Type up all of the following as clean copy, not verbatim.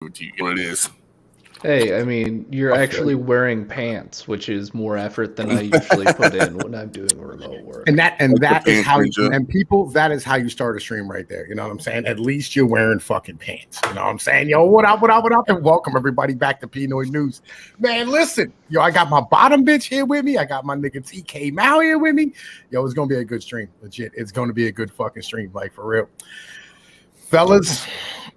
what it is. Hey, I mean, you're actually wearing pants, which is more effort than I usually put in when I'm doing remote work. And that is how ninja. and people, that is how you start a stream right there. You know what I'm saying? At least you're wearing fucking pants. You know what I'm saying? Yo, what up, and welcome everybody back to Pinoy News. Man, listen, yo, I got my bottom bitch here with me. I got my nigga TK Mal here with me. Yo, it's gonna be a good stream. Legit, it's gonna be a good fucking stream, like for real. Fellas,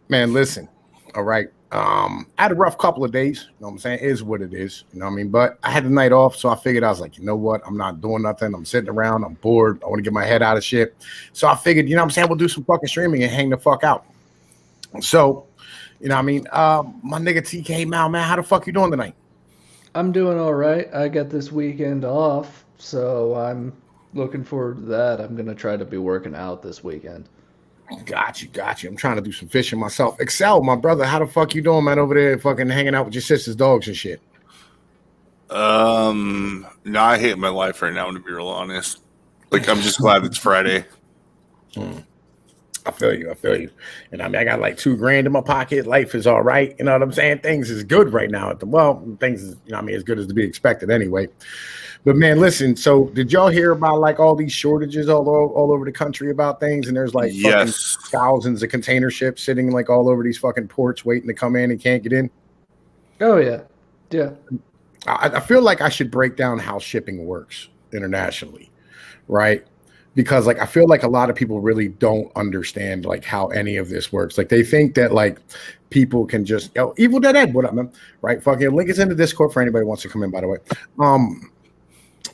man, listen. All right. I had a rough couple of days, you know what I'm saying? It is what it is, you know what I mean? But I had the night off, so I figured, I was like, you know what? I'm not doing nothing. I'm sitting around. I'm bored. I want to get my head out of shit. So I figured, you know what I'm saying? We'll do some fucking streaming and hang the fuck out. So, you know what I mean? My nigga TK Mal, man, how the fuck you doing tonight? I'm doing all right. I got this weekend off, so I'm looking forward to that. I'm going to try to be working out this weekend. Got you. I'm trying to do some fishing myself. Excel, my brother, how the fuck you doing, man, over there fucking hanging out with your sister's dogs and shit? No, I hate my life right now, to be real honest. Like, I'm just glad it's Friday. I feel you. And I mean, I got like $2,000 in my pocket. Life is all right. You know what I'm saying? Things is good right now. Things is, you know what I mean, as good as to be expected anyway. But man, listen, so did y'all hear about like all these shortages all over the country about things? And there's like fucking thousands of container ships sitting like all over these fucking ports waiting to come in and can't get in. Oh, yeah. Yeah. I feel like I should break down how shipping works internationally, right? Because like I feel like a lot of people really don't understand like how any of this works. Like they think that like people can just, Evil Dead Ed, what up, man? Right? Fucking link is in the Discord for anybody who wants to come in, by the way.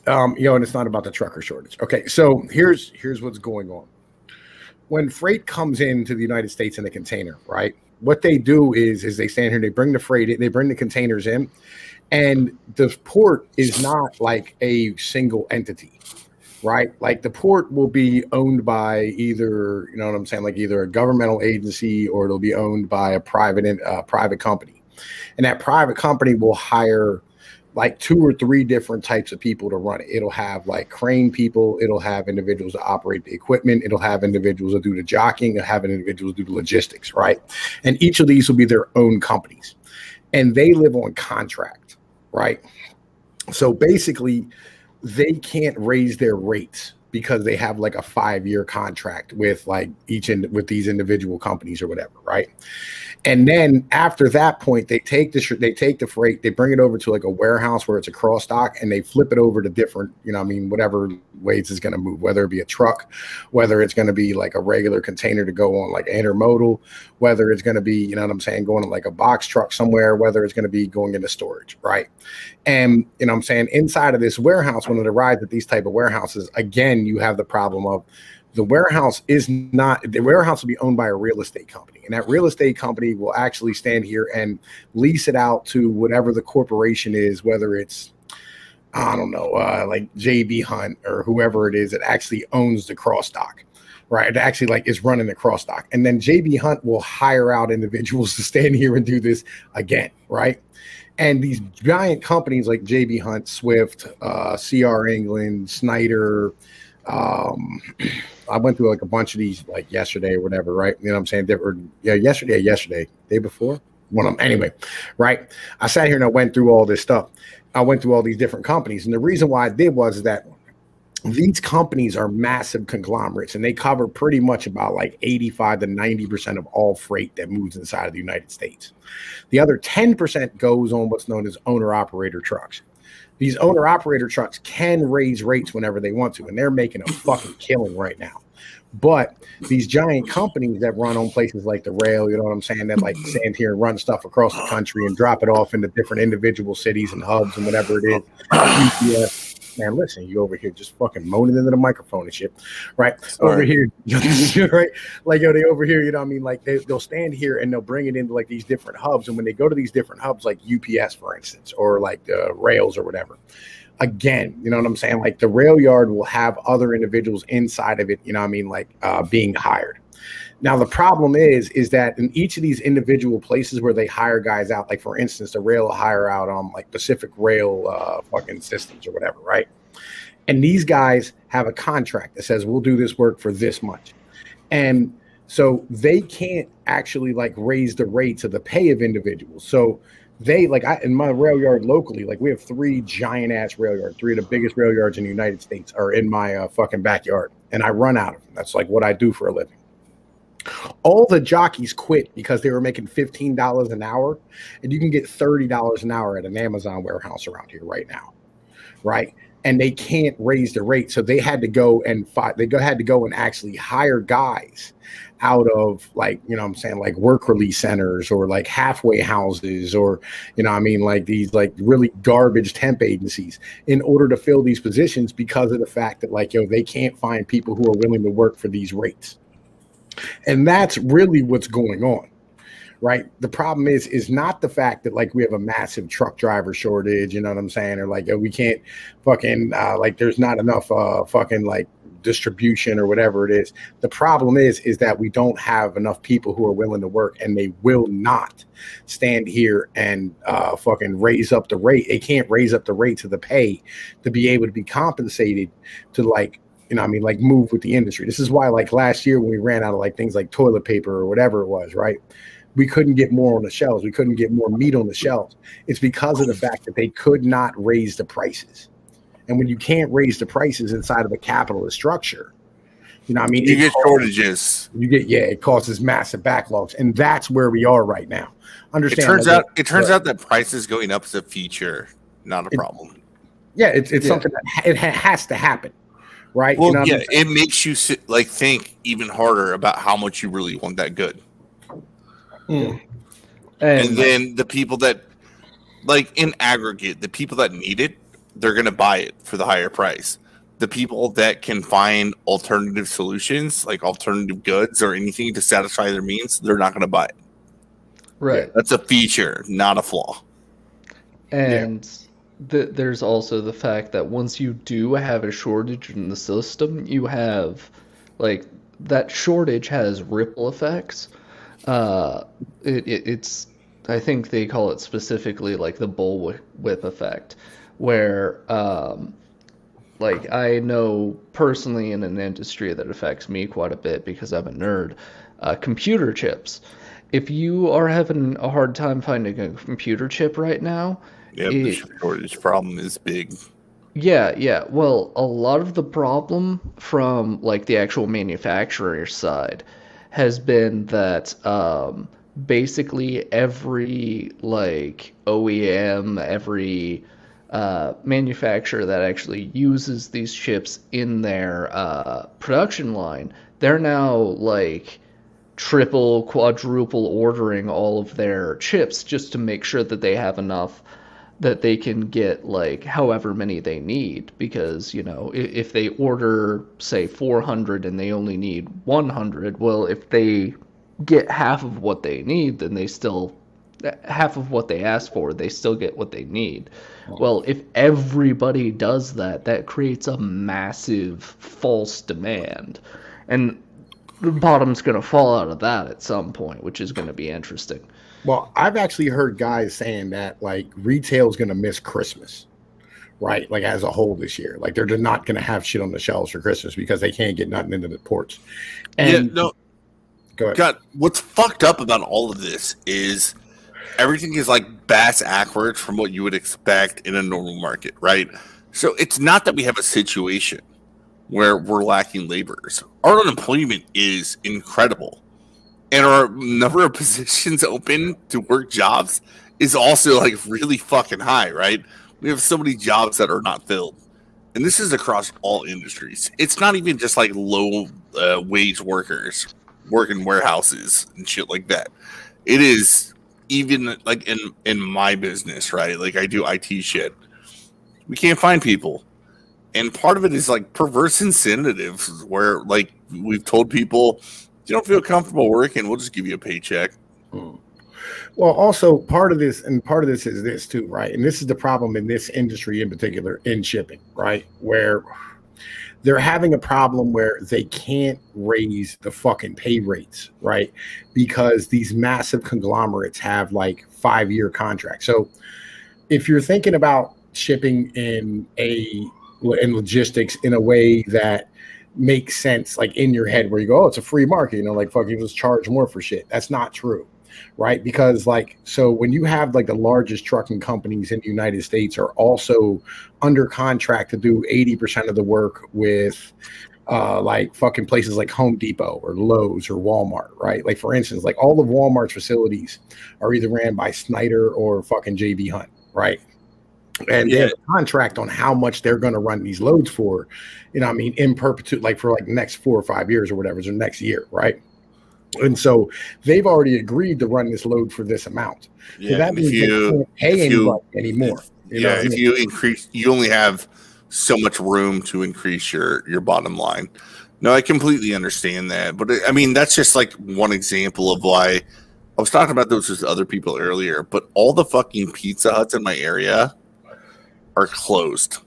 And it's not about the trucker shortage. Okay, so here's what's going on. When freight comes into the United States in a container, right? What they do is they stand here, they bring the freight, they bring the containers in, and the port is not like a single entity, right? Like the port will be owned by either, you know what I'm saying, like either a governmental agency or it'll be owned by a private company, and that private company will hire like 2 or 3 different types of people to run it. It'll have like crane people. It'll have individuals that operate the equipment. It'll have individuals that do the jockeying. It'll have individuals do the logistics, right? And each of these will be their own companies. And they live on contract, right? So basically, they can't raise their rates because they have like a 5-year contract with like with these individual companies or whatever, right? And then after that point, they take the freight, they bring it over to like a warehouse where it's a cross dock, and they flip it over to different, you know what I mean, whatever ways it's going to move, whether it be a truck, whether it's going to be like a regular container to go on like intermodal, whether it's going to be, you know what I'm saying, going to like a box truck somewhere, whether it's going to be going into storage, right? And, you know what I'm saying, inside of this warehouse, when it arrives at these type of warehouses, again, you have the problem of the warehouse will be owned by a real estate company, and that real estate company will actually stand here and lease it out to whatever the corporation is, whether it's, I don't know, like JB Hunt or whoever it is that actually owns the cross dock, right? It actually like is running the cross dock. And then JB Hunt will hire out individuals to stand here and do this again, right? And these giant companies like JB Hunt, Swift, CR England, Snyder, I went through like a bunch of these like yesterday or whatever, right? You know what I'm saying? Yesterday, day before, one of them. Anyway, right? I sat here and I went through all this stuff. I went through all these different companies, and the reason why I did was that these companies are massive conglomerates, and they cover pretty much about like 85 to 90% of all freight that moves inside of the United States. The other 10% goes on what's known as owner-operator trucks. These owner-operator trucks can raise rates whenever they want to, and they're making a fucking killing right now. But these giant companies that run on places like the rail, you know what I'm saying, that like stand here and run stuff across the country and drop it off into different individual cities and hubs and whatever it is. Man, listen, you over here just fucking moaning into the microphone and shit, right? Sorry. Over here, right? Like, they over here, you know what I mean? Like, they'll stand here and they'll bring it into like these different hubs. And when they go to these different hubs, like UPS, for instance, or like the rails or whatever, again, you know what I'm saying? Like, the rail yard will have other individuals inside of it, you know what I mean? Like, being hired. Now, the problem is that in each of these individual places where they hire guys out, like for instance, the rail will hire out on like Pacific Rail fucking systems or whatever, right? And these guys have a contract that says we'll do this work for this much. And So they can't actually like raise the rates of the pay of individuals. So they like in my rail yard locally, like we have 3 giant ass rail yards. 3 of the biggest rail yards in the United States are in my fucking backyard, and I run out of them. That's like what I do for a living. All the jockeys quit because they were making $15 an hour, and you can get $30 an hour at an Amazon warehouse around here right now, right? And they can't raise the rate, so they had to go and actually hire guys out of like, you know what I'm saying, like work release centers or like halfway houses or, you know what I mean, like these like really garbage temp agencies in order to fill these positions because of the fact that like, they can't find people who are willing to work for these rates. And that's really what's going on, right? The problem is not the fact that like we have a massive truck driver shortage, you know what I'm saying? Or like we can't fucking like there's not enough fucking like distribution or whatever it is. The problem is that we don't have enough people who are willing to work, and they will not stand here and fucking raise up the rate. They can't raise up the rates of the pay to be able to be compensated to like, you know what I mean, like move with the industry. This is why like last year when we ran out of like things like toilet paper or whatever it was, right? We couldn't get more on the shelves. We couldn't get more meat on the shelves. It's because of the fact that they could not raise the prices. And when you can't raise the prices inside of a capitalist structure, you know what I mean? You get shortages. It causes massive backlogs. And that's where we are right now. Understand? It turns out that prices going up is a feature, not a problem. Yeah, it's something that it has to happen. Right. Well, you know it makes you think even harder about how much you really want that good. Mm. And then the people that, like in aggregate, the people that need it, they're going to buy it for the higher price. The people that can find alternative solutions, like alternative goods or anything to satisfy their means, they're not going to buy it. Right. That's a feature, not a flaw. And there's also the fact that once you do have a shortage in the system, you have like that shortage has ripple effects. It's I think they call it specifically like the bullwhip effect, where like I know personally in an industry that affects me quite a bit because I'm a nerd, computer chips. If you are having a hard time finding a computer chip right now, the shortage problem is big. Yeah. Well, a lot of the problem from like the actual manufacturer side has been that basically every like OEM, every manufacturer that actually uses these chips in their production line, they're now like triple, quadruple ordering all of their chips just to make sure that they have enough that they can get like however many they need, because if they order say 400 and they only need 100, well, if they get half of what they need, then they still half of what they ask for, they still get what they need. Well, if everybody does that, that creates a massive false demand, and the bottom's going to fall out of that at some point, which is going to be interesting. Well, I've actually heard guys saying that like retail is going to miss Christmas, right? Like as a whole this year, like they're not going to have shit on the shelves for Christmas because they can't get nothing into the ports. And go ahead. God, what's fucked up about all of this is everything is like backwards from what you would expect in a normal market, right? So it's not that we have a situation where we're lacking laborers. Our unemployment is incredible. And our number of positions open to work jobs is also like really fucking high, right? We have so many jobs that are not filled. And this is across all industries. It's not even just like low wage workers working warehouses and shit like that. It is even like in my business, right? Like I do IT shit. We can't find people. And part of it is like perverse incentives where like we've told people, you don't feel comfortable working, we'll just give you a paycheck. Well, also part of this is this too, right? And this is the problem in this industry in particular, in shipping, right? Where they're having a problem where they can't raise the fucking pay rates, right? Because these massive conglomerates have like 5-year contracts. So if you're thinking about shipping in logistics in a way that make sense like in your head where you go, oh, it's a free market, you know, like fuck, you just charge more for shit. That's not true, right? Because like, so when you have like the largest trucking companies in the United States are also under contract to do 80% of the work with like fucking places like Home Depot or Lowe's or Walmart, right? Like for instance, like all of Walmart's facilities are either ran by Snyder or fucking JB Hunt, right? And they have a contract on how much they're going to run these loads for, you know what I mean, in perpetuity, like for like the next 4 or 5 years or whatever, so next year, right? And so they've already agreed to run this load for this amount. Yeah, so that means they can't pay anybody anymore. If you increase, you only have so much room to increase your bottom line. No, I completely understand that, but I mean that's just like one example of why I was talking about those with other people earlier. But all the fucking Pizza Huts in my area are closed.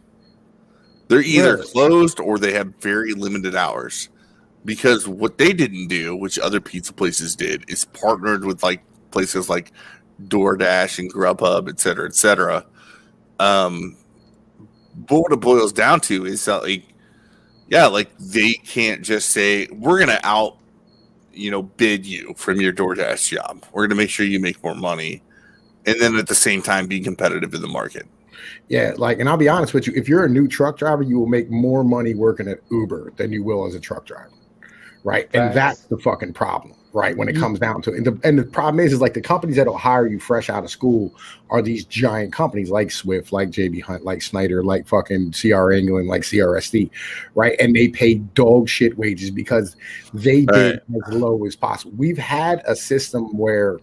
They're either closed or they have very limited hours. Because what they didn't do, which other pizza places did, is partnered with like places like DoorDash and Grubhub, et cetera, et cetera. But what it boils down to is that like they can't just say we're gonna bid you from your DoorDash job. We're gonna make sure you make more money, and then at the same time be competitive in the market. Yeah, like, and I'll be honest with you, if you're a new truck driver, you will make more money working at Uber than you will as a truck driver. Right. And that's the fucking problem, right? When it comes down to it. And the problem is like the companies that'll hire you fresh out of school are these giant companies like Swift, like JB Hunt, like Snyder, like fucking CR England, like CRSD, right? And they pay dog shit wages because they bid as low as possible. We've had a system where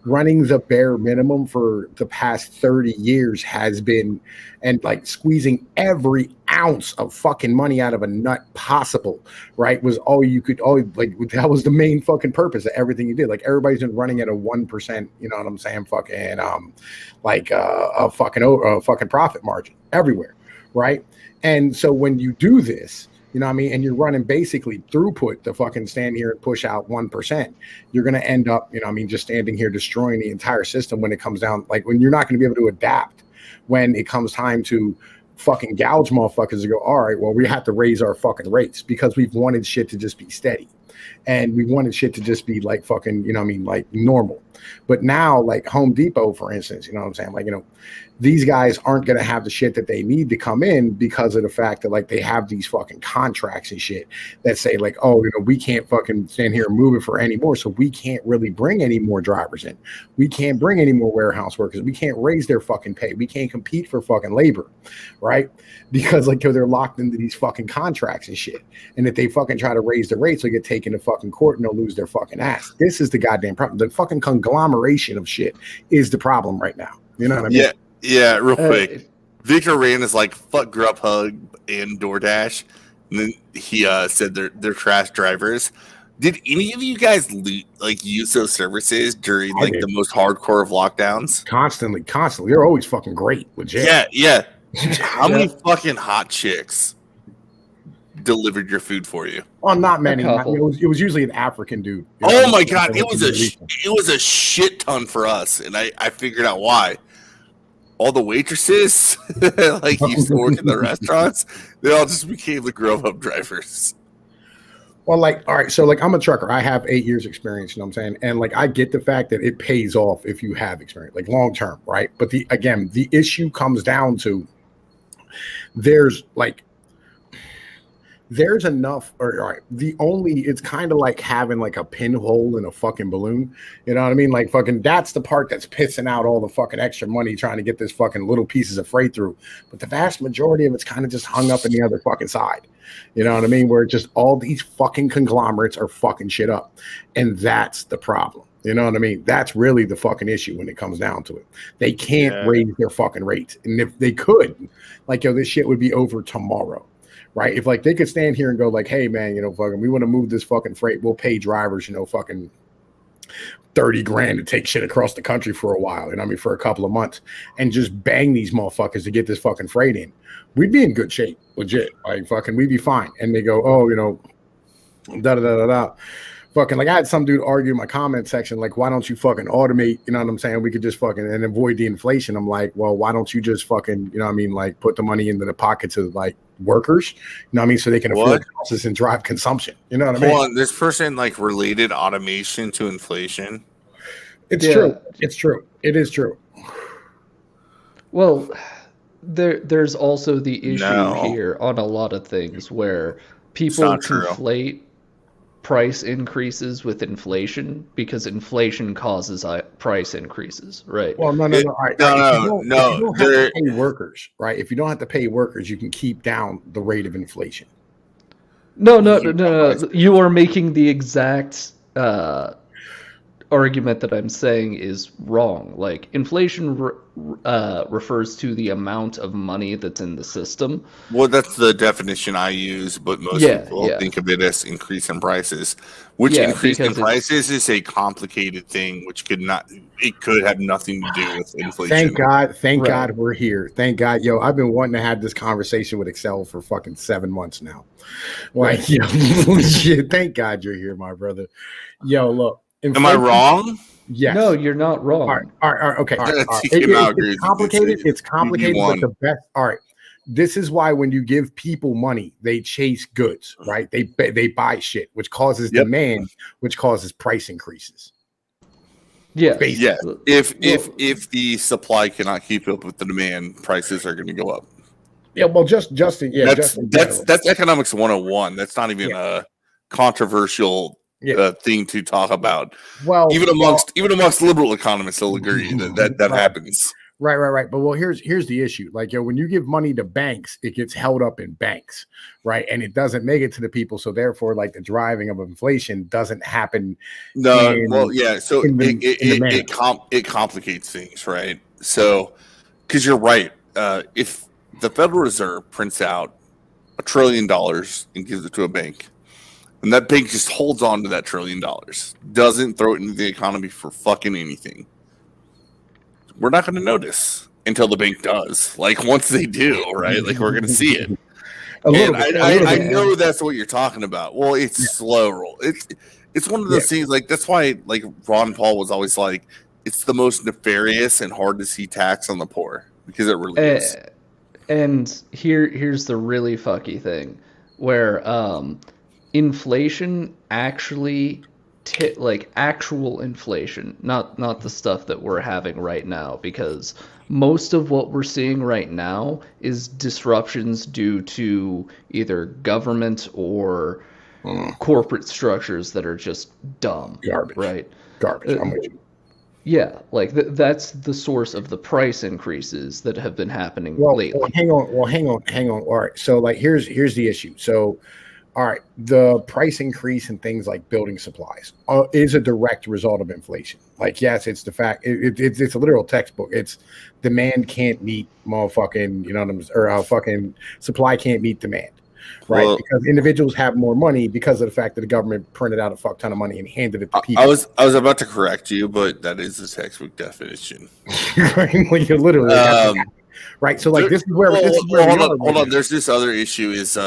running the bare minimum for the past 30 years has been, and like squeezing every ounce of fucking money out of a nut possible, right? Was all you could, like that was the main fucking purpose of everything you did. Like everybody's been running at a 1%, you know what I'm saying? Fucking, a fucking profit margin everywhere, right? And so when you do this, you know what I mean? And you're running basically throughput to fucking stand here and push out 1%. You're going to end up, you know what I mean, just standing here destroying the entire system when it comes down. Like when you're not going to be able to adapt when it comes time to fucking gouge motherfuckers to go, all right, well, we have to raise our fucking rates because we've wanted shit to just be steady. And we wanted shit to just be like fucking, you know what I mean, like normal. But now, like Home Depot, for instance, you know what I'm saying? Like, you know, these guys aren't going to have the shit that they need to come in because of the fact that like they have these fucking contracts and shit that say like, oh, you know, we can't fucking stand here and move it for any more. So we can't really bring any more drivers in. We can't bring any more warehouse workers. We can't raise their fucking pay. We can't compete for fucking labor, right? Because like they're locked into these fucking contracts and shit. And if they fucking try to raise the rates, they get taken to fucking court and they'll lose their fucking ass. This is the goddamn problem. The fucking conglomeration of shit is the problem right now. You know what I mean? Yeah, real quick. Victor ran is like fuck Grubhub and DoorDash, and then he said they're trash drivers. Did any of you guys use those services during like the most hardcore of lockdowns? Constantly. They're always fucking great. Legit. Yeah. How many fucking hot chicks delivered your food for you? Well, not many. It was usually an African dude. Oh my god, it was a shit ton for us, and I figured out why. All the waitresses, like used to work in the restaurants, they all just became the Grubhub drivers. Well, like, all right, so like I'm a trucker. I have 8 years experience, you know what I'm saying? And like I get the fact that it pays off if you have experience, like long term, right? But the issue comes down to there's enough, or all right, it's kind of like having like a pinhole in a fucking balloon. You know what I mean? Like fucking, that's the part that's pissing out all the fucking extra money trying to get this fucking little pieces of freight through. But the vast majority of it's kind of just hung up in the other fucking side. You know what I mean? Where just all these fucking conglomerates are fucking shit up. And that's the problem. You know what I mean? That's really the fucking issue when it comes down to it. They can't raise their fucking rates. And if they could, like, yo, this shit would be over tomorrow. Right? If like they could stand here and go like, hey man, you know, fucking, we want to move this fucking freight. We'll pay drivers, you know, fucking 30 grand to take shit across the country for a while. You know what I mean? For a couple of months and just bang these motherfuckers to get this fucking freight in. We'd be in good shape. Legit. Like fucking, we'd be fine. And they go, oh, you know, fucking like I had some dude argue in my comment section, like, why don't you fucking automate? You know what I'm saying? We could just fucking and avoid the inflation. I'm like, well, why don't you just fucking, you know what I mean, like put the money into the pockets of like workers, you know what I mean, so they can afford houses and drive consumption. You know what I mean? Hold on, this person like related automation to inflation. It's true. It's true. It is true. Well, there's also the issue here on a lot of things where people conflate price increases with inflation because inflation causes price increases, right? Well, no. All right. If you don't have to pay workers, right? If you don't have to pay workers, you can keep down the rate of inflation. No. You are making the exact argument that I'm saying is wrong. Like, inflation refers to the amount of money that's in the system. Well, that's the definition I use, but most people think of it as increase in prices, which increase in prices is a complicated thing, which could have nothing to do with inflation. Thank God we're here. Thank God. Yo, I've been wanting to have this conversation with Excel for fucking 7 months now. Like, yo, shit, thank God you're here, my brother. Yo, look. Am I wrong? Yes. No, you're not wrong. All right. Okay. All right. It's complicated. It's complicated, but the best. All right. This is why when you give people money, they chase goods, right? They buy shit, which causes demand, which causes price increases. Yeah. Basically. Yeah. If the supply cannot keep up with the demand, prices are going to go up. Yeah. Well, that's economics 101. That's not even a controversial thing to talk about. Well, even amongst liberal economists, they'll agree that happens. Right. But here's the issue. Like, when you give money to banks, it gets held up in banks, right? And it doesn't make it to the people. So therefore, like, the driving of inflation doesn't happen. So it complicates things, right? So, because you're right, if the Federal Reserve prints out $1 trillion and gives it to a bank, and that bank just holds on to that $1 trillion, doesn't throw it into the economy for fucking anything, we're not going to notice until the bank does. Like, once they do, right? Like, we're going to see it. I know that's what you're talking about. Well, it's slow roll. It's one of those things. Like, that's why, like, Ron Paul was always like, it's the most nefarious and hard to see tax on the poor, because it really is. And here's the really fucky thing, where inflation actually, like actual inflation, not the stuff that we're having right now, because most of what we're seeing right now is disruptions due to either government or corporate structures that are just dumb. Garbage. Right? Garbage. I'm with you. Yeah, like that's the source of the price increases that have been happening lately. Hang on. All right. So, like, here's the issue. So, all right, the price increase in things like building supplies is a direct result of inflation. Like, yes, it's the fact. It's a literal textbook. It's demand can't meet motherfucking, you know what I'm saying, or fucking supply can't meet demand, right? Well, because individuals have more money because of the fact that the government printed out a fuck ton of money and handed it to people. I was about to correct you, but that is the textbook definition. Well, you're literally right. So, like, this is where hold on. There's this other issue is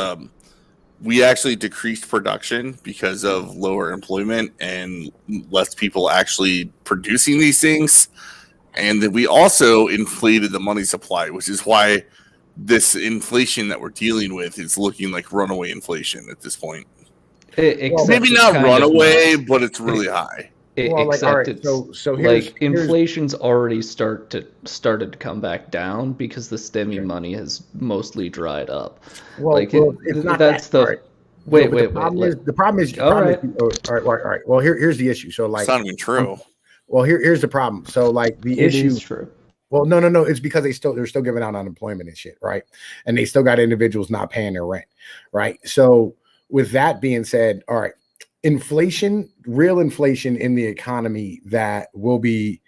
we actually decreased production because of lower employment and less people actually producing these things. And then we also inflated the money supply, which is why this inflation that we're dealing with is looking like runaway inflation at this point. Maybe not runaway, but it's really high. Inflation's already started to come back down because the stimmy money has mostly dried up. Well, it's not that's that, the right. Wait. The problem is. All right. Well, here's the issue. So, like, it's not even true. Well, here's the problem. So, like, the issue is true. Well, no. It's because they're still giving out unemployment and shit, right? And they still got individuals not paying their rent, right? So, with that being said, all right. Inflation, real inflation in the economy that's going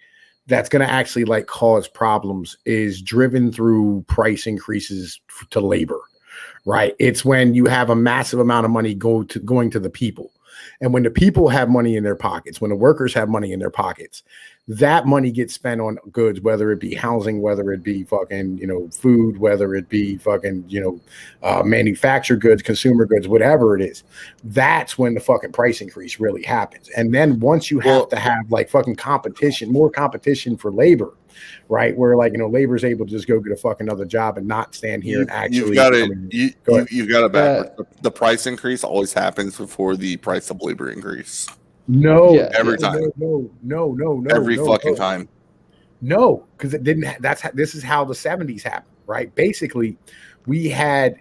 to actually like cause problems is driven through price increases to labor, right? It's when you have a massive amount of money going to the people. And when the people have money in their pockets, when the workers have money in their pockets, that money gets spent on goods, whether it be housing, whether it be fucking, food, whether it be fucking, manufactured goods, consumer goods, whatever it is. That's when the fucking price increase really happens. And then once you have to have like fucking competition, more competition for labor, right? Where like, labor is able to just go get a fucking other job and not stand here and actually. You've got it backwards. The price increase always happens before the price of labor increase. No, every time. No. Every fucking time. No, because it didn't. This is how the 70s happened, right? Basically, we had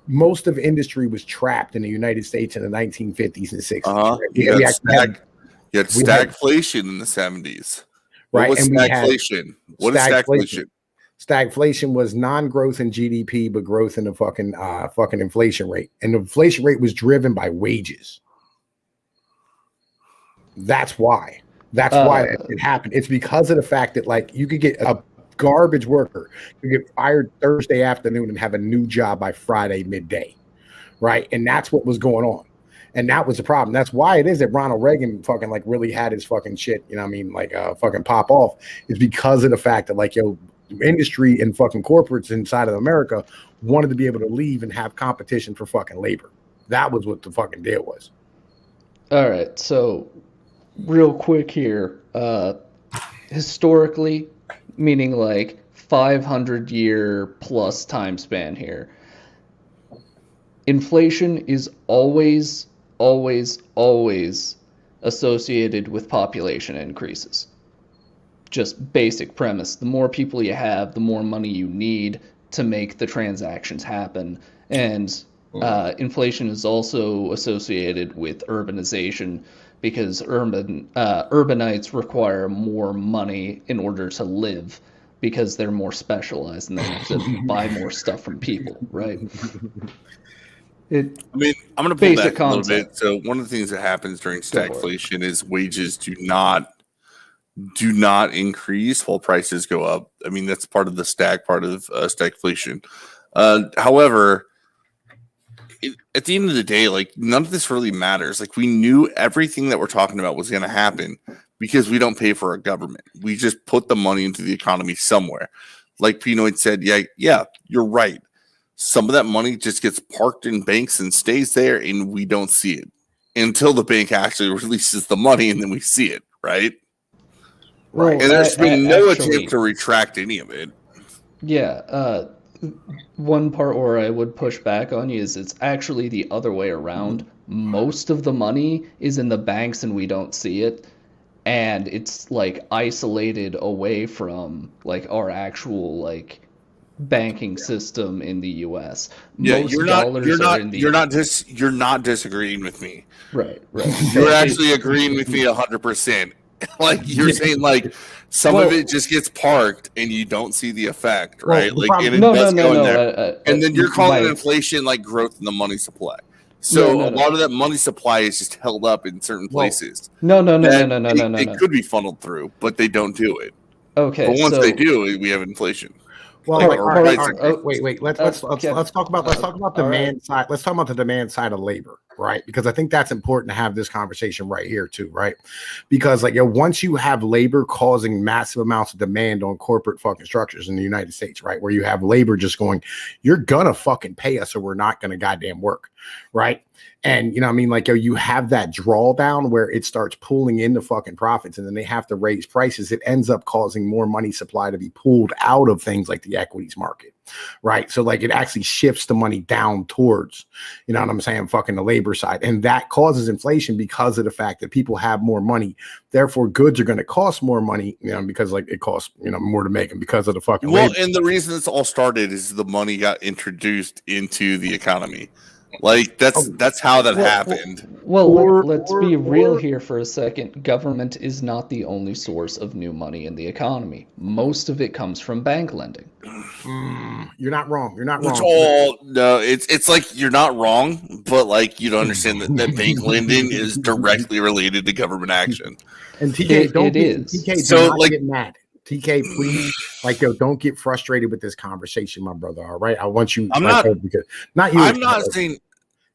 most of industry was trapped in the United States in the 1950s and 60s. Right? You had stagflation in the 70s. Right. What was stagflation? What is stagflation? Stagflation was non-growth in GDP, but growth in the fucking inflation rate. And the inflation rate was driven by wages. That's why it happened. It's because of the fact that like you could get a garbage worker, you get fired Thursday afternoon and have a new job by Friday midday, right? And that's what was going on, and that was the problem. That's why it is that Ronald Reagan fucking like really had his fucking shit, fucking pop off, is because of the fact that like industry and fucking corporates inside of America wanted to be able to leave and have competition for fucking labor. That was what the fucking deal was. All right, so. Real quick here, historically, meaning like 500-year plus time span here, inflation is always associated with population increases. Just basic premise. The more people you have, the more money you need to make the transactions happen. And inflation is also associated with urbanization, because urbanites require more money in order to live because they're more specialized and they have to buy more stuff from people, right? I'm going to pull back a little bit. So one of the things that happens during stagflation is wages do not increase while prices go up. I mean, that's part of the part of stagflation. However, at the end of the day, like none of this really matters. Like we knew everything that we're talking about was going to happen because we don't pay for our government. We just put the money into the economy somewhere. Like Pinoid said, yeah, you're right. Some of that money just gets parked in banks and stays there, and we don't see it until the bank actually releases the money, and then we see it, right? Right. And there's been no attempt to retract any of it. Yeah. One part where I would push back on you is it's actually the other way around. Most of the money is in the banks and we don't see it. And it's like isolated away from like our actual like banking system in the US. Yeah, you're not disagreeing with me. Right. You're actually agreeing with me 100%. Like you're saying like some of it just gets parked and you don't see the effect, right? And then you're calling inflation like growth in the money supply. So a lot of that money supply is just held up in certain places. No. It could be funneled through, but they don't do it. Okay. But once they do, we have inflation. Well, wait. Let's talk about demand side. Let's talk about the demand side of labor, right? Because I think that's important to have this conversation right here too, right? Because once you have labor causing massive amounts of demand on corporate fucking structures in the United States, right, where you have labor just going, you're gonna fucking pay us or we're not gonna goddamn work, right? And you have that drawdown where it starts pulling into fucking profits and then they have to raise prices. It ends up causing more money supply to be pulled out of things like the equities market, right? So it actually shifts the money down towards, fucking the labor side. And that causes inflation because of the fact that people have more money. Therefore, goods are going to cost more money, because it costs, more to make them because of the fucking labor. And the reason this all started is the money got introduced into the economy. Like that's how that happened. Let's be real here for a second. Government is not the only source of new money in the economy. Most of it comes from bank lending. You're not wrong. It's like you're not wrong, but you don't understand that bank lending is directly related to government action. And TK, get mad. TK, please, don't get frustrated with this conversation, my brother. All right, I want you. I'm not saying.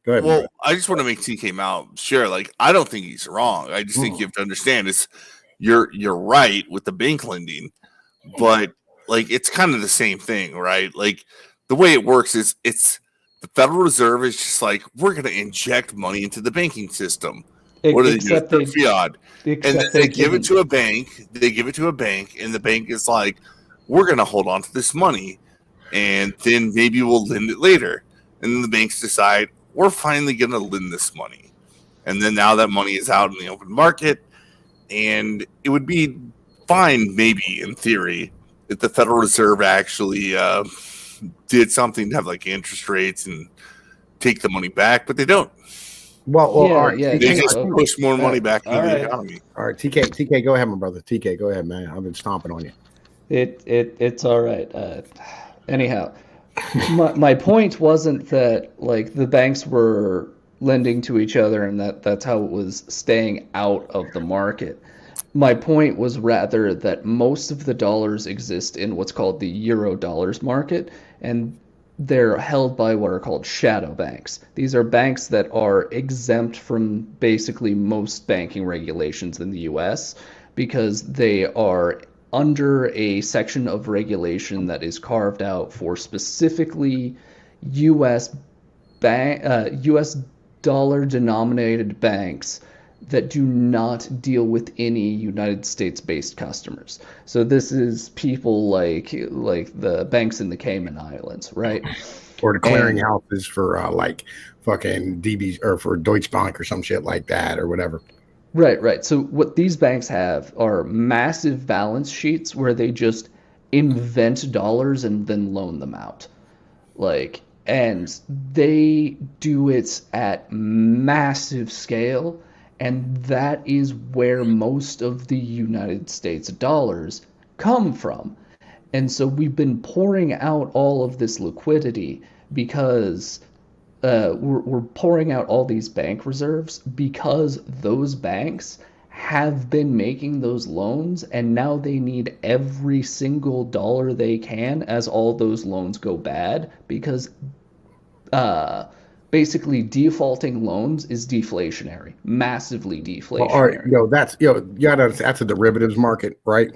Go ahead. Well, I just want to make TK mad. Sure, I don't think he's wrong. I just think you have to understand you're right with the bank lending, but like it's kind of the same thing, right? Like the way it works is it's the Federal Reserve is just like, we're going to inject money into the banking system. What do they do? Through fiat, and then they give it to a bank. They give it to a bank, and the bank is like, we're going to hold on to this money, and then maybe we'll lend it later. And then the banks decide, we're finally going to lend this money. And then now that money is out in the open market, and it would be fine, maybe in theory, if the Federal Reserve actually did something to have like interest rates and take the money back, but they don't. Well, all right. They just push more money back into the economy. All right, TK, go ahead, my brother. TK, go ahead, man. I've been stomping on you. It's all right. Anyhow, my point wasn't that like the banks were lending to each other and that's how it was staying out of the market. My point was rather that most of the dollars exist in what's called the euro dollars market, and they're held by what are called shadow banks. These are banks that are exempt from basically most banking regulations in the US because they are under a section of regulation that is carved out for specifically US dollar denominated banks that do not deal with any United States-based customers. So this is people like the banks in the Cayman Islands, right? Or the clearing houses for like fucking DB or for Deutsche Bank or some shit like that or whatever. Right. So what these banks have are massive balance sheets where they just invent dollars and then loan them out. And they do it at massive scale. And that is where most of the United States dollars come from. And so we've been pouring out all of this liquidity because we're pouring out all these bank reserves because those banks have been making those loans and now they need every single dollar they can as all those loans go bad because basically defaulting loans is deflationary, massively deflationary. Well, all right, that's a derivatives market, right?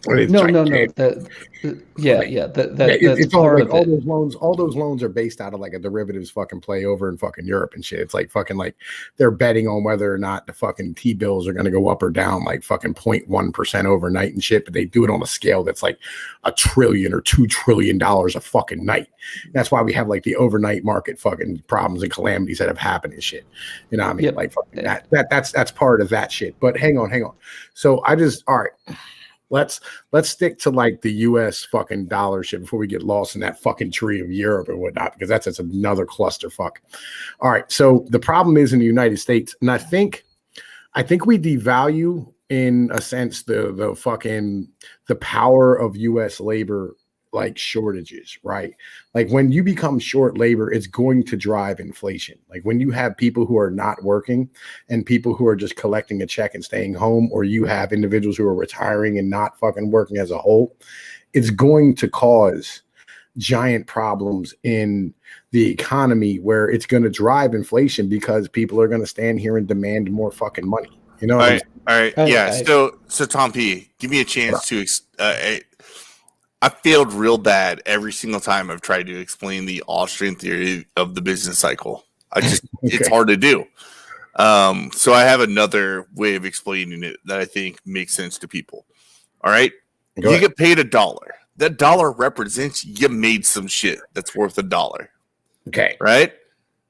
No. That's it's part like of all it. those loans. All those loans are based out of like a derivatives fucking play over in fucking Europe and shit. It's like fucking like they're betting on whether or not the fucking T-bills are going to go up or down like fucking 0.1% overnight and shit. But they do it on a scale that's like $1 trillion or $2 trillion a fucking night. That's why we have like the overnight market fucking problems and calamities that have happened and shit. You know what I mean? Yep. Like fucking that's part of that shit. But hang on. So all right. Let's stick to like the US fucking dollar shit before we get lost in that fucking tree of Europe and whatnot, because that's another clusterfuck. All right. So the problem is in the United States, and I think we devalue in a sense the power of US labor like shortages, right? Like when you become short labor, it's going to drive inflation. Like when you have people who are not working and people who are just collecting a check and staying home, or you have individuals who are retiring and not fucking working as a whole, it's going to cause giant problems in the economy where it's going to drive inflation because people are going to stand here and demand more fucking money. You know? All right. Yeah. So Tom P, give me a chance to I failed real bad every single time I've tried to explain the Austrian theory of the business cycle. It's hard to do. So I have another way of explaining it that I think makes sense to people. All right. You get paid $1. That dollar represents you made some shit that's worth $1. Okay. Right.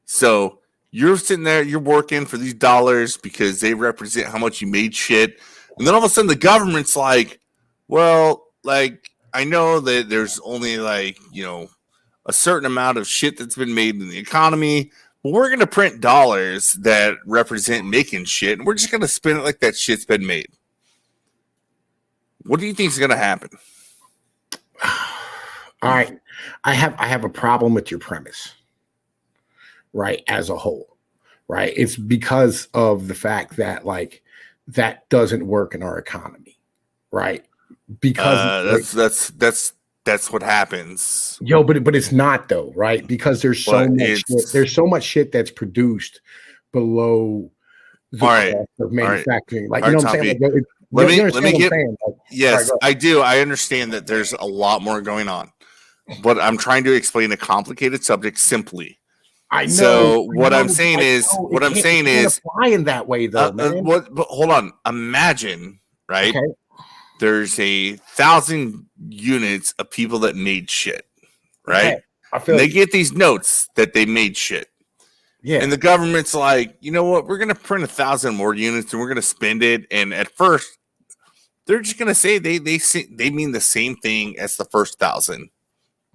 So you're sitting there, you're working for these dollars because they represent how much you made shit. And then all of a sudden the government's like, well, like, I know that there's only like, a certain amount of shit that's been made in the economy, but we're going to print dollars that represent making shit, and we're just going to spend it like that shit's been made. What do you think is going to happen? All right. I have a problem with your premise, right, as a whole, right? It's because of the fact that, like, that doesn't work in our economy, right? Because that's what happens. But it's not though, right? Because there's so much shit that's produced below the cost of manufacturing. Like, you know what I'm saying? Like, Let me get. Like, yes, I do. I understand that there's a lot more going on, but I'm trying to explain a complicated subject simply. I know. So what I'm saying is, apply in that way though, man. But hold on. Imagine, right? Okay. There's 1,000 units of people that made shit, right? Okay. They get these notes that they made shit. Yeah. And the government's like, you know what? We're going to print 1,000 more units and we're going to spend it. And at first, they're just going to say they mean the same thing as the first 1,000,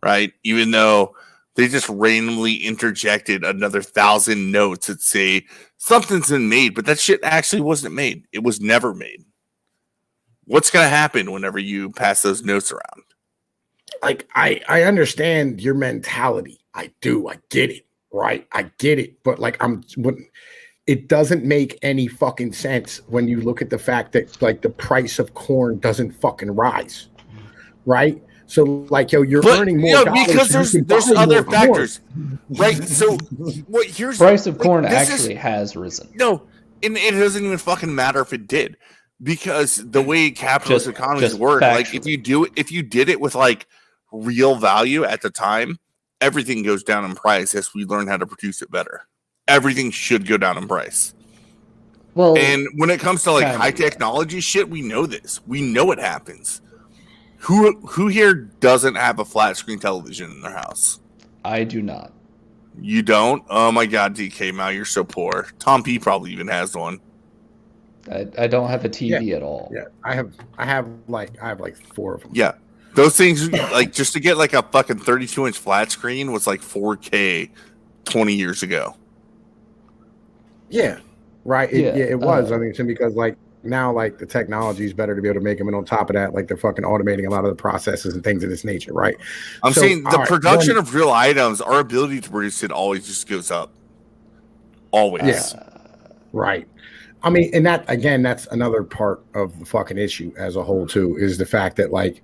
right? Even though they just randomly interjected another 1,000 notes that say something's been made, but that shit actually wasn't made. It was never made. What's going to happen whenever you pass those notes around? Like, I understand your mentality. I do. I get it. Right. I get it. But like, it doesn't make any fucking sense when you look at the fact that like the price of corn doesn't fucking rise. Right. So like, you're earning more dollars because there's other factors. Right. So here's price of corn actually has risen. No, and it doesn't even fucking matter if it did, because the way capitalist economies work, like if you did it with like real value at the time, everything goes down in price as we learn how to produce it better. Everything should go down in price. Well, and when it comes to like high technology shit, we know this. We know it happens. Who here doesn't have a flat screen television in their house? I do not. You don't? Oh my god, DK Mal, you're so poor. Tom P probably even has one. I don't have a TV at all. Yeah, I have like 4 of them. Yeah. Those things, like, just to get like a fucking 32-inch flat screen was like 4K 20 years ago. Yeah, right. It was. I mean, because like now, like the technology is better to be able to make them, and on top of that, like they're fucking automating a lot of the processes and things of this nature, right? I'm saying the production of real items, our ability to produce it always just goes up. Always. Yeah. Right. I mean, and that again, that's another part of the fucking issue as a whole too, is the fact that like,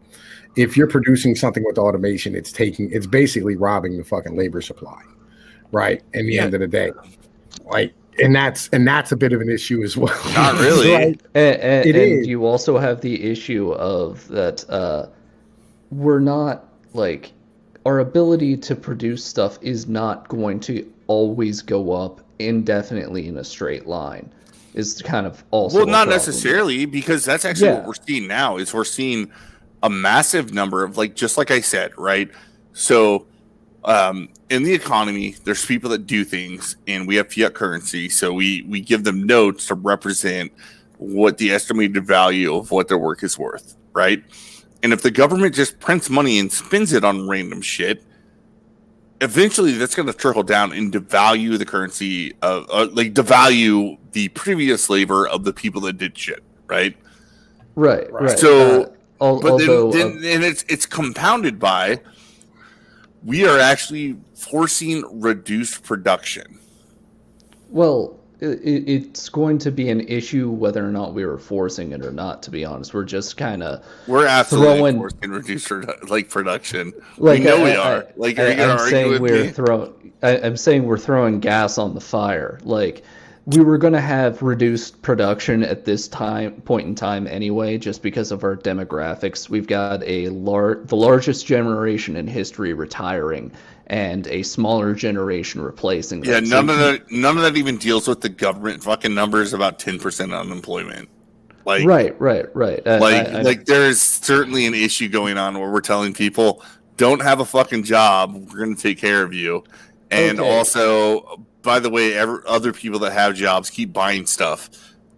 if you're producing something with automation, it's basically robbing the fucking labor supply, right? In the end of the day, like, and that's a bit of an issue as well. Not really. Right? And you also have the issue of that we're not like, our ability to produce stuff is not going to always go up indefinitely in a straight line. Is kind of also not necessarily, because that's actually what we're seeing now. Is we're seeing a massive number of, like, just like I said, right? So in the economy, there's people that do things, and we have fiat currency. So we give them notes to represent what the estimated value of what their work is worth, right? And if the government just prints money and spends it on random shit, eventually that's going to trickle down and devalue the currency like devalue the previous labor of the people that did shit, right? Right. So then it's compounded by, we are actually forcing reduced production. Well, it's going to be an issue whether or not we were forcing it or not, to be honest. We're just kind of absolutely forcing reduced production. Like, we know we are. Like, I'm saying we're throwing gas on the fire. Like, we were going to have reduced production at this point in time anyway, just because of our demographics. We've got the largest generation in history retiring, and a smaller generation replacing them. Yeah, none of that even deals with the government fucking numbers about 10% unemployment. Like, right. Like there's certainly an issue going on where we're telling people, don't have a fucking job, we're going to take care of you. And also, by the way, other people that have jobs keep buying stuff.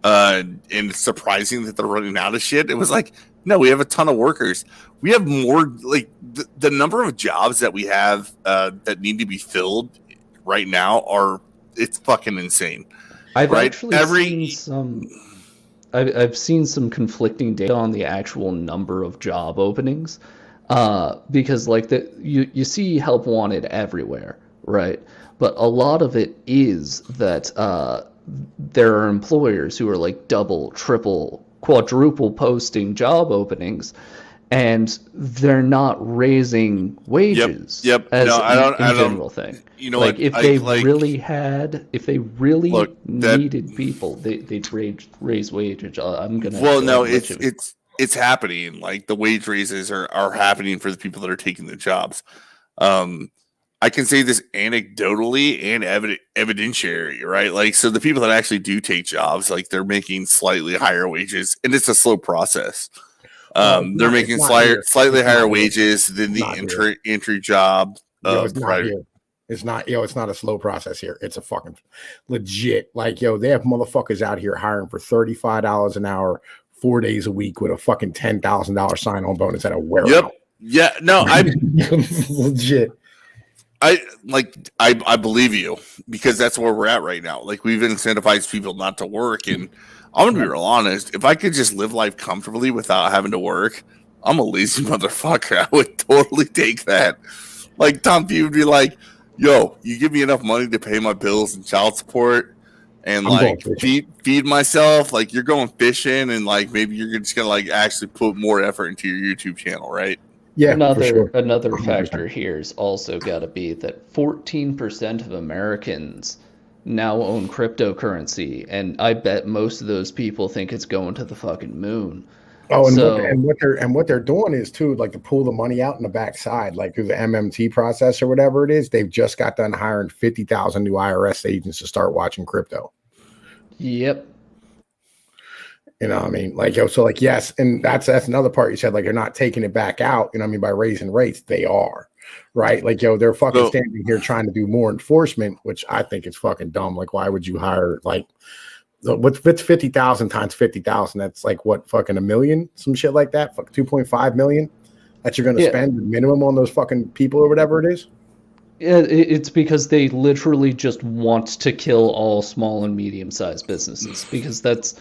And it's surprising that they're running out of shit. It was like, no, we have a ton of workers. We have more, like, the number of jobs that we have that need to be filled right now it's fucking insane. I've actually I've seen some conflicting data on the actual number of job openings, because like you see help wanted everywhere, right? But a lot of it is that there are employers who are like double, triple, quadruple posting job openings, and they're not raising wages. As No, I don't. general thing. You know Like what? if they really look needed people, they'd raise wages. I'm gonna Well, go no, ahead and let you. it's happening. Like the wage raises are happening for the people that are taking the jobs. Um, I can say this anecdotally and evidentiary, right? Like, so the people that actually do take jobs, like they're making slightly higher wages, and it's a slow process. They're making slightly higher wages than the entry job provider. It's not, it's not a slow process here. It's a fucking legit. Like, they have motherfuckers out here hiring for $35 an hour, 4 days a week with a fucking $10,000 sign-on bonus at a warehouse. Yep. Yeah. No, I legit. I believe you, because that's where we're at right now. Like, we've incentivized people not to work, and I'm gonna be real honest. If I could just live life comfortably without having to work, I'm a lazy motherfucker. I would totally take that. Like, Tom P would be like, yo, you give me enough money to pay my bills and child support and like feed myself, like you're going fishing, and like maybe you're just gonna like actually put more effort into your YouTube channel, right? Yeah. Another factor here's also got to be that 14% of Americans now own cryptocurrency, and I bet most of those people think it's going to the fucking moon. Oh, and what they're doing is too, like, to pull the money out in the backside, like through the MMT process or whatever it is. They've just got done hiring 50,000 new IRS agents to start watching crypto. Yep. You know what I mean? Like, so like, yes, and that's another part you said, like, you're not taking it back out, you know what I mean, by raising rates. They are, right? Like, they're fucking standing here trying to do more enforcement, which I think is fucking dumb. Like, why would you hire, like, what's 50,000 times 50,000? That's like what, fucking $1 million, some shit like that. Fuck, 2.5 million that you're going to spend the minimum on those fucking people or whatever it is. Yeah, it's because they literally just want to kill all small and medium-sized businesses, because that's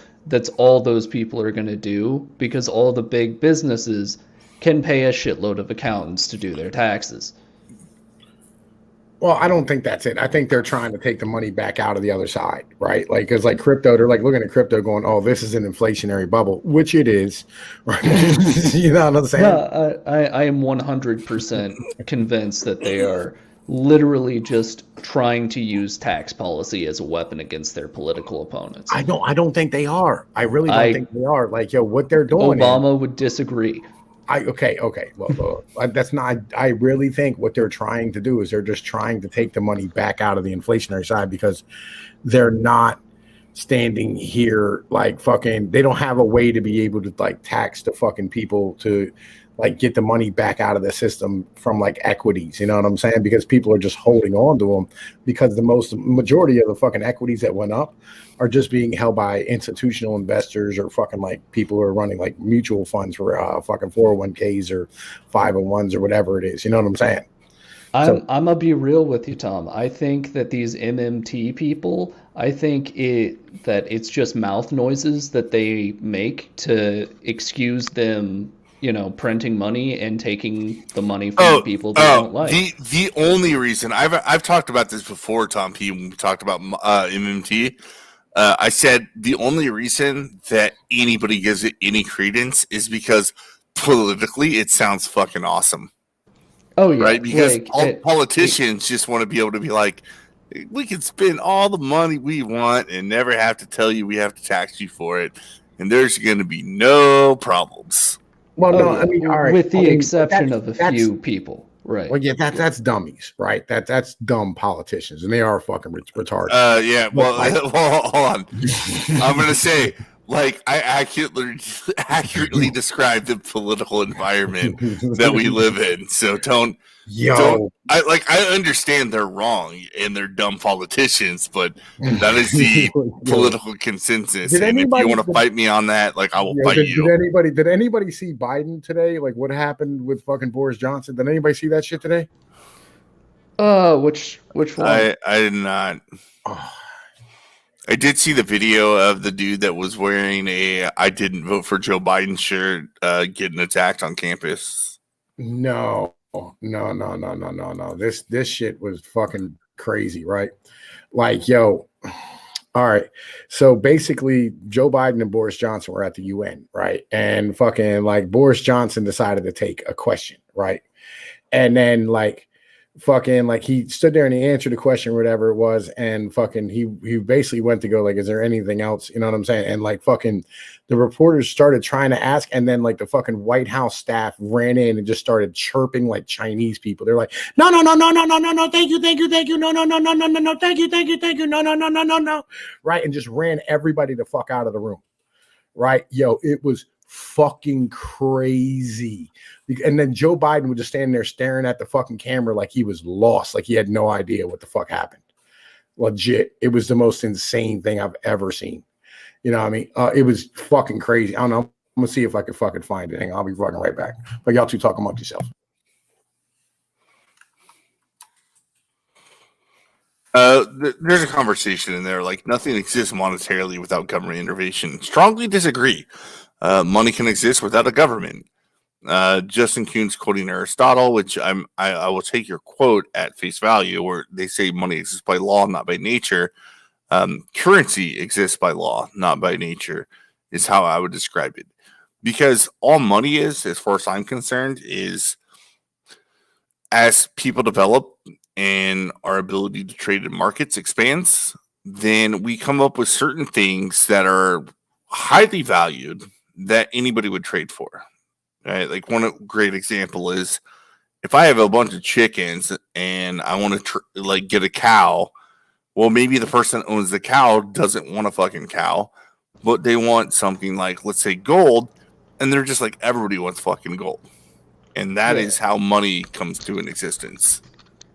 all those people are going to do, because all the big businesses can pay a shitload of accountants to do their taxes. Well, I don't think that's it. I think they're trying to take the money back out of the other side, right? Like, because like crypto, they're like looking at crypto going, oh, this is an inflationary bubble, which it is. Right? You know what I'm saying? Yeah, I am 100% convinced that they are literally just trying to use tax policy as a weapon against their political opponents. I don't think they are. I really don't think they are. Like, what they're doing. Obama would disagree. Okay. Well, that's not. I really think what they're trying to do is they're just trying to take the money back out of the inflationary side, because they're not standing here like fucking. They don't have a way to be able to like tax the fucking people to like get the money back out of the system from like equities. You know what I'm saying? Because people are just holding on to them, because the majority of the fucking equities that went up are just being held by institutional investors or fucking like people who are running like mutual funds for fucking 401ks or 501s or whatever it is. You know what I'm saying? I'm gonna be real with you, Tom. I think that these MMT people, I think that it's just mouth noises that they make to excuse them, printing money and taking the money from the people they don't like. The only reason I've talked about this before, Tom P, when we talked about MMT. I said the only reason that anybody gives it any credence is because politically it sounds fucking awesome. Oh yeah, right? Because politicians just want to be able to be like, we can spend all the money we want and never have to tell you we have to tax you for it, and there's going to be no problems. Well, no, I mean, all right, with the exception of a few people. Right. Well, yeah, that's dummies, right? That's dumb politicians, and they are fucking retarded. Yeah. Well, hold on. I'm gonna say, like, I accurately describe the political environment that we live in. So I understand they're wrong and they're dumb politicians, but that is the political consensus. And if you want to fight me on that, like, I will fight you. Did anybody see Biden today? Like, what happened with fucking Boris Johnson? Did anybody see that shit today? Which one? I did not. I did see the video of the dude that was wearing a "I didn't vote for Joe Biden" shirt getting attacked on campus. No. This shit was fucking crazy, right? Like, yo, All right. So basically, Joe Biden and Boris Johnson were at the UN, right? And fucking like Boris Johnson decided to take a question, right? And then like fucking like he stood there and he answered the question, whatever it was, and fucking he basically went to go like, is there anything else? You know what I'm saying? And like fucking the reporters started trying to ask, and then like the fucking White House staff ran in and just started chirping like Chinese people. They're like, no, no, no, no, no, no, no, no, thank you, thank you, thank you, no, no, no, no, no, no, no, thank you, thank you, thank you, no, no, no, no, no, no, right, and just ran everybody the fuck out of the room, right? Yo, it was fucking crazy. And then Joe Biden would just stand there staring at the fucking camera like he was lost, like he had no idea what the fuck happened. Legit, it was the most insane thing I've ever seen. You know what I mean? It was fucking crazy. I don't know. I'm gonna see if I can fucking find it. Hang on, I'll be fucking right back. But y'all two talk amongst yourselves. There's a conversation in there like nothing exists monetarily without government intervention. Strongly disagree. Money can exist without a government. Justin Kuhn's quoting Aristotle, which I will take your quote at face value, where they say money exists by law, not by nature. Currency exists by law, not by nature, is how I would describe it. Because all money is, as far as I'm concerned, is as people develop and our ability to trade in markets expands, then we come up with certain things that are highly valued that anybody would trade for. Right? Like one great example is if I have a bunch of chickens and I want to get a cow, well, maybe the person that owns the cow doesn't want a fucking cow, but they want something like, let's say, gold, and they're just like, everybody wants fucking gold. And that is how money comes to an existence.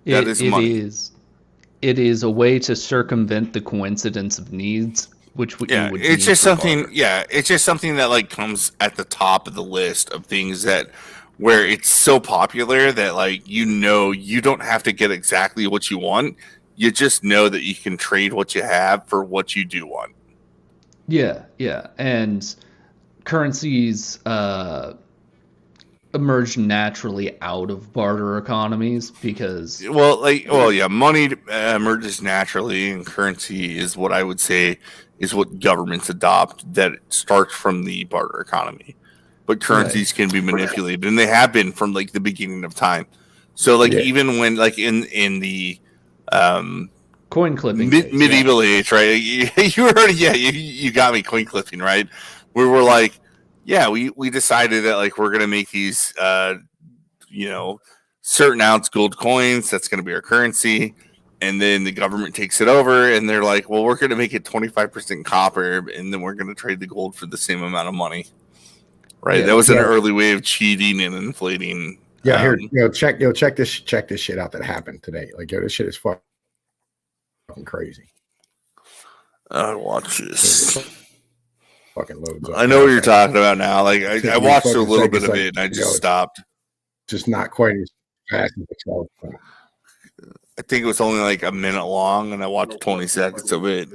That is money. It is a way to circumvent the coincidence of needs, which it's just something. Yeah, it's just something that like comes at the top of the list of things that where it's so popular that like you don't have to get exactly what you want. You just know that you can trade what you have for what you do want. Yeah, and currencies emerge naturally out of barter economies because money emerges naturally, and currency is what I would say is what governments adopt that starts from the barter economy. But currencies can be manipulated, and they have been from like the beginning of time. So like even when like in the coin clipping medieval age, right? You got me coin clipping, right? We were like, we decided that like we're gonna make these certain ounce gold coins. That's gonna be our currency, and then the government takes it over, and they're like, well, we're gonna make it 25% copper, and then we're gonna trade the gold for the same amount of money. Right? That was an early way of cheating and inflating. Yeah, check this shit out that happened today. Like, this shit is fucking crazy. Watch this. Fucking loads up. I know what you're talking about now. Like I watched a little bit of it and I just stopped. Just not quite as fast as the I think it was only like a minute long and I watched 20 seconds of it.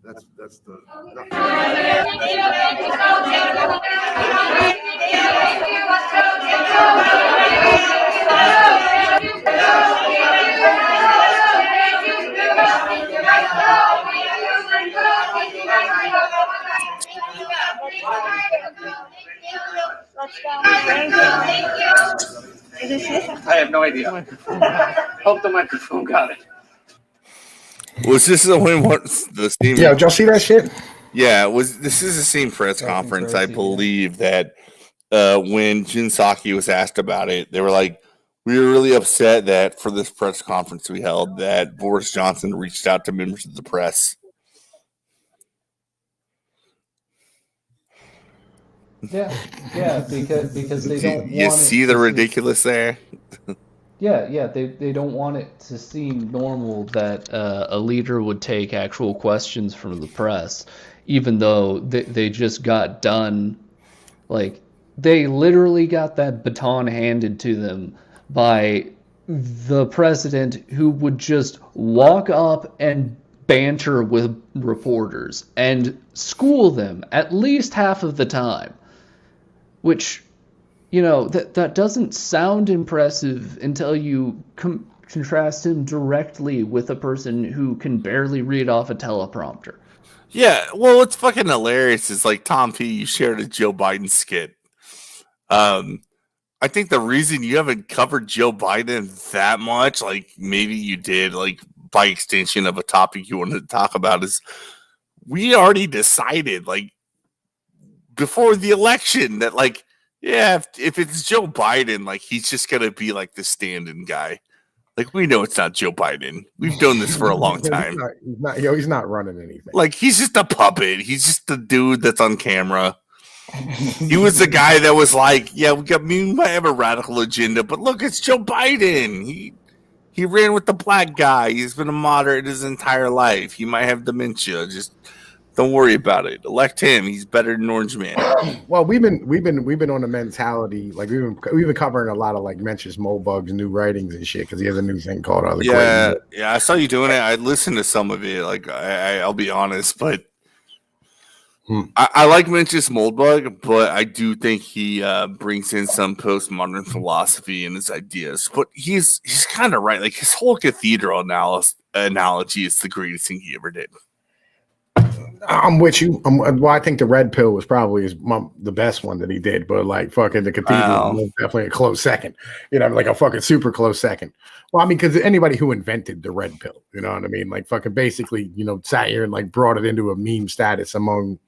That's the I have no idea. Hope the microphone got it. Was this the one? The same? Yeah, did y'all see that shit? Yeah, this is the same press conference, I believe, that when Jin Psaki was asked about it, they were like, we were really upset that for this press conference we held that Boris Johnson reached out to members of the press. Yeah, because they don't. You see the ridiculous there? Yeah, they don't want it to seem normal that a leader would take actual questions from the press, even though they just got done. Like, they literally got that baton handed to them by the president, who would just walk up and banter with reporters and school them at least half of the time, which, that doesn't sound impressive until you contrast him directly with a person who can barely read off a teleprompter. Yeah, well, what's fucking hilarious is like Tom P. You shared a Joe Biden skit. I think the reason you haven't covered Joe Biden that much, like maybe you did, like by extension of a topic you wanted to talk about, is we already decided, like before the election, that like, yeah, if it's Joe Biden, like he's just gonna be like the stand-in guy. Like we know it's not Joe Biden. We've done this for a long time. He's not running anything. Like he's just a puppet. He's just the dude that's on camera. He was the guy that was like, yeah, we might have a radical agenda, but look, it's Joe Biden. He ran with the black guy. He's been a moderate his entire life. He might have dementia. Just don't worry about it. Elect him. He's better than Orange Man. Well, we've been on a mentality, like we've been covering a lot of like Mencius Moldbug's new writings and shit because he has a new thing called yeah. I saw you doing it. I listened to some of it. Like I'll be honest, but I like Mencius Moldbug, but I do think he brings in some postmodern philosophy in his ideas. But he's kind of right. Like his whole Cathedral analogy is the greatest thing he ever did. I'm with you. Well, I think the Red Pill was probably the best one that he did, but like fucking the Cathedral was definitely a close second. You know, like a fucking super close second. Well, I mean, because anybody who invented the Red Pill, you know what I mean? Like fucking basically, you know, sat here and like brought it into a meme status among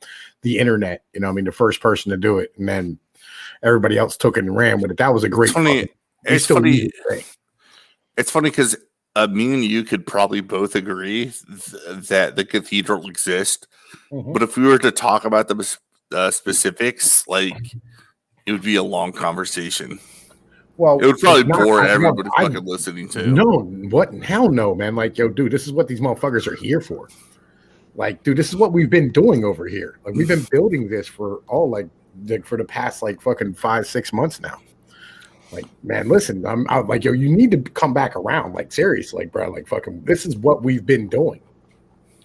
the internet. You know what I mean? The first person to do it, and then everybody else took it and ran with it. That was a great. It's funny. It's funny because me and you could probably both agree that the Cathedral exists. Mm-hmm. But if we were to talk about the specifics, like it would be a long conversation. Well, it would probably bore everybody fucking listening to. No, what? Hell no, man. Like, yo, dude, this is what these motherfuckers are here for. Like, dude, this is what we've been doing over here. Like, we've been building this for for the past like fucking 5-6 months now. Like, man, listen, I'm like, yo, you need to come back around. Like, seriously, like, bro, like, fucking, this is what we've been doing.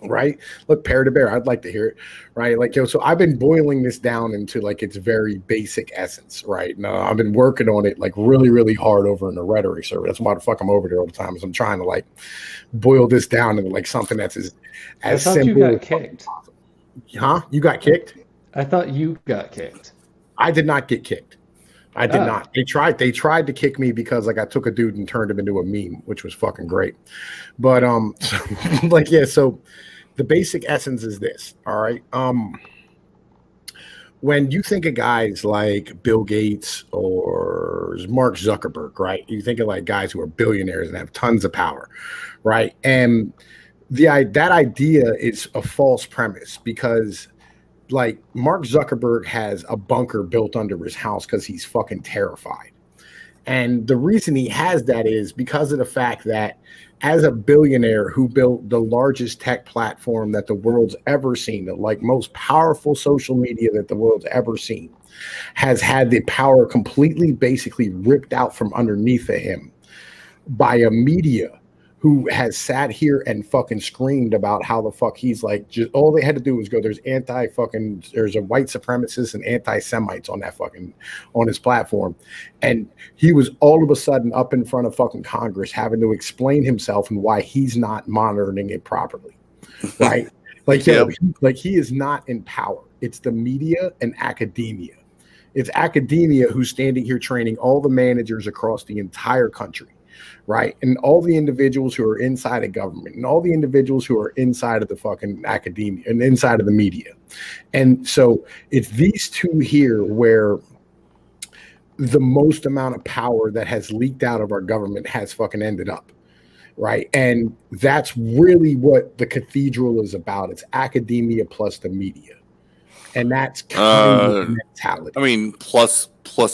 Right? Look, Pair to Bear, I'd like to hear it. Right? Like, yo, so I've been boiling this down into like its very basic essence. Right? Now, I've been working on it like really, really hard over in the rhetoric server. That's why the fuck I'm over there all the time. Is I'm trying to like boil this down into like something that's as simple. You got kicked. Huh? You got kicked? I thought you got kicked. I did not get kicked. I did not. They tried to kick me because like I took a dude and turned him into a meme, which was fucking great. But like, yeah, so the basic essence is this, all right? When you think of guys like Bill Gates or Mark Zuckerberg, right? You think of like guys who are billionaires and have tons of power, right? And that idea is a false premise because like Mark Zuckerberg has a bunker built under his house because he's fucking terrified. And the reason he has that is because of the fact that as a billionaire who built the largest tech platform that the world's ever seen, the like most powerful social media that the world's ever seen, has had the power completely basically ripped out from underneath of him by a media who has sat here and fucking screamed about how the fuck he's like, just all they had to do was go, there's a white supremacist and anti-Semites on his platform. And he was all of a sudden up in front of fucking Congress having to explain himself and why he's not monitoring it properly. Right? Like, yep. Like he is not in power. It's the media and academia. It's academia who's standing here training all the managers across the entire country. Right. And all the individuals who are inside of government and all the individuals who are inside of the fucking academia and inside of the media. And so it's these two here where the most amount of power that has leaked out of our government has fucking ended up. Right. And that's really what the Cathedral is about. It's academia plus the media. And that's kind of the mentality. I mean, plus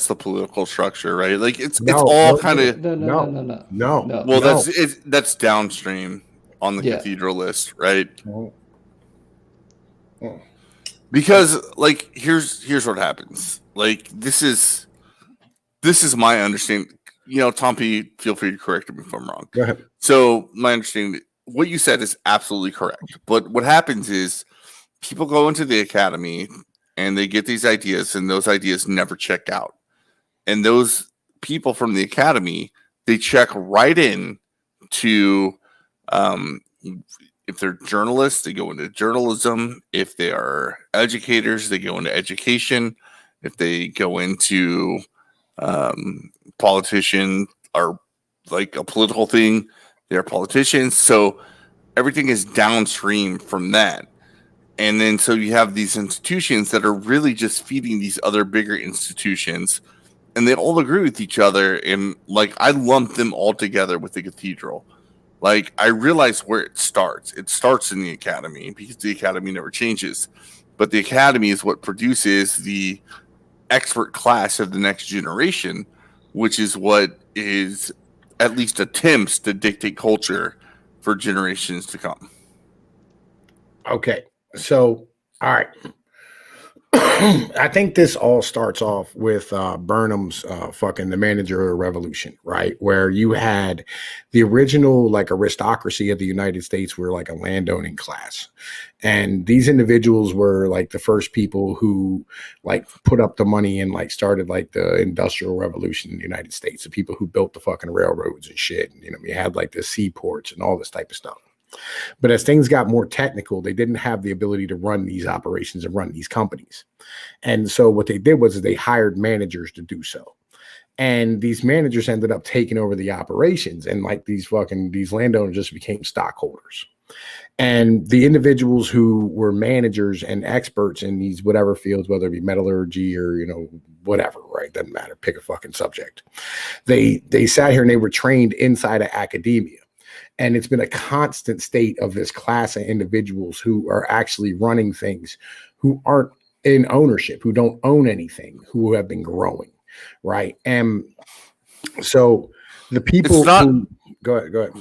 the political structure, right? Like it's all kind of no. Well, that's downstream on the Cathedral list, right? Because like here's what happens. Like this is my understanding. You know, Tom P, feel free to correct me if I'm wrong. Go ahead. So my understanding, what you said is absolutely correct. But what happens is people go into the academy and they get these ideas and those ideas never check out. And those people from the academy, they check right in to if they're journalists, they go into journalism. If they are educators, they go into education. If they go into politician or like a political thing, they're politicians. So everything is downstream from that. And then so you have these institutions that are really just feeding these other bigger institutions, and they all agree with each other. And like I lump them all together with the cathedral. Like I realize where it starts. It starts in the academy because the academy never changes. But the academy is what produces the expert class of the next generation, which is what is at least attempts to dictate culture for generations to come. Okay. So, all right. I think this all starts off with Burnham's fucking the managerial revolution, right? Where you had the original like aristocracy of the United States were like a landowning class. And these individuals were like the first people who like put up the money and like started like the industrial revolution in the United States, the people who built the fucking railroads and shit. And, you know, we had like the seaports and all this type of stuff. But as things got more technical, they didn't have the ability to run these operations and run these companies. And so what they did was they hired managers to do so. And these managers ended up taking over the operations, and like these landowners just became stockholders. And the individuals who were managers and experts in these whatever fields, whether it be metallurgy or, you know, whatever, right? Doesn't matter. Pick a fucking subject. They sat here and they were trained inside of academia. And it's been a constant state of this class of individuals who are actually running things, who aren't in ownership, who don't own anything, who have been growing, right? And so the people who go ahead.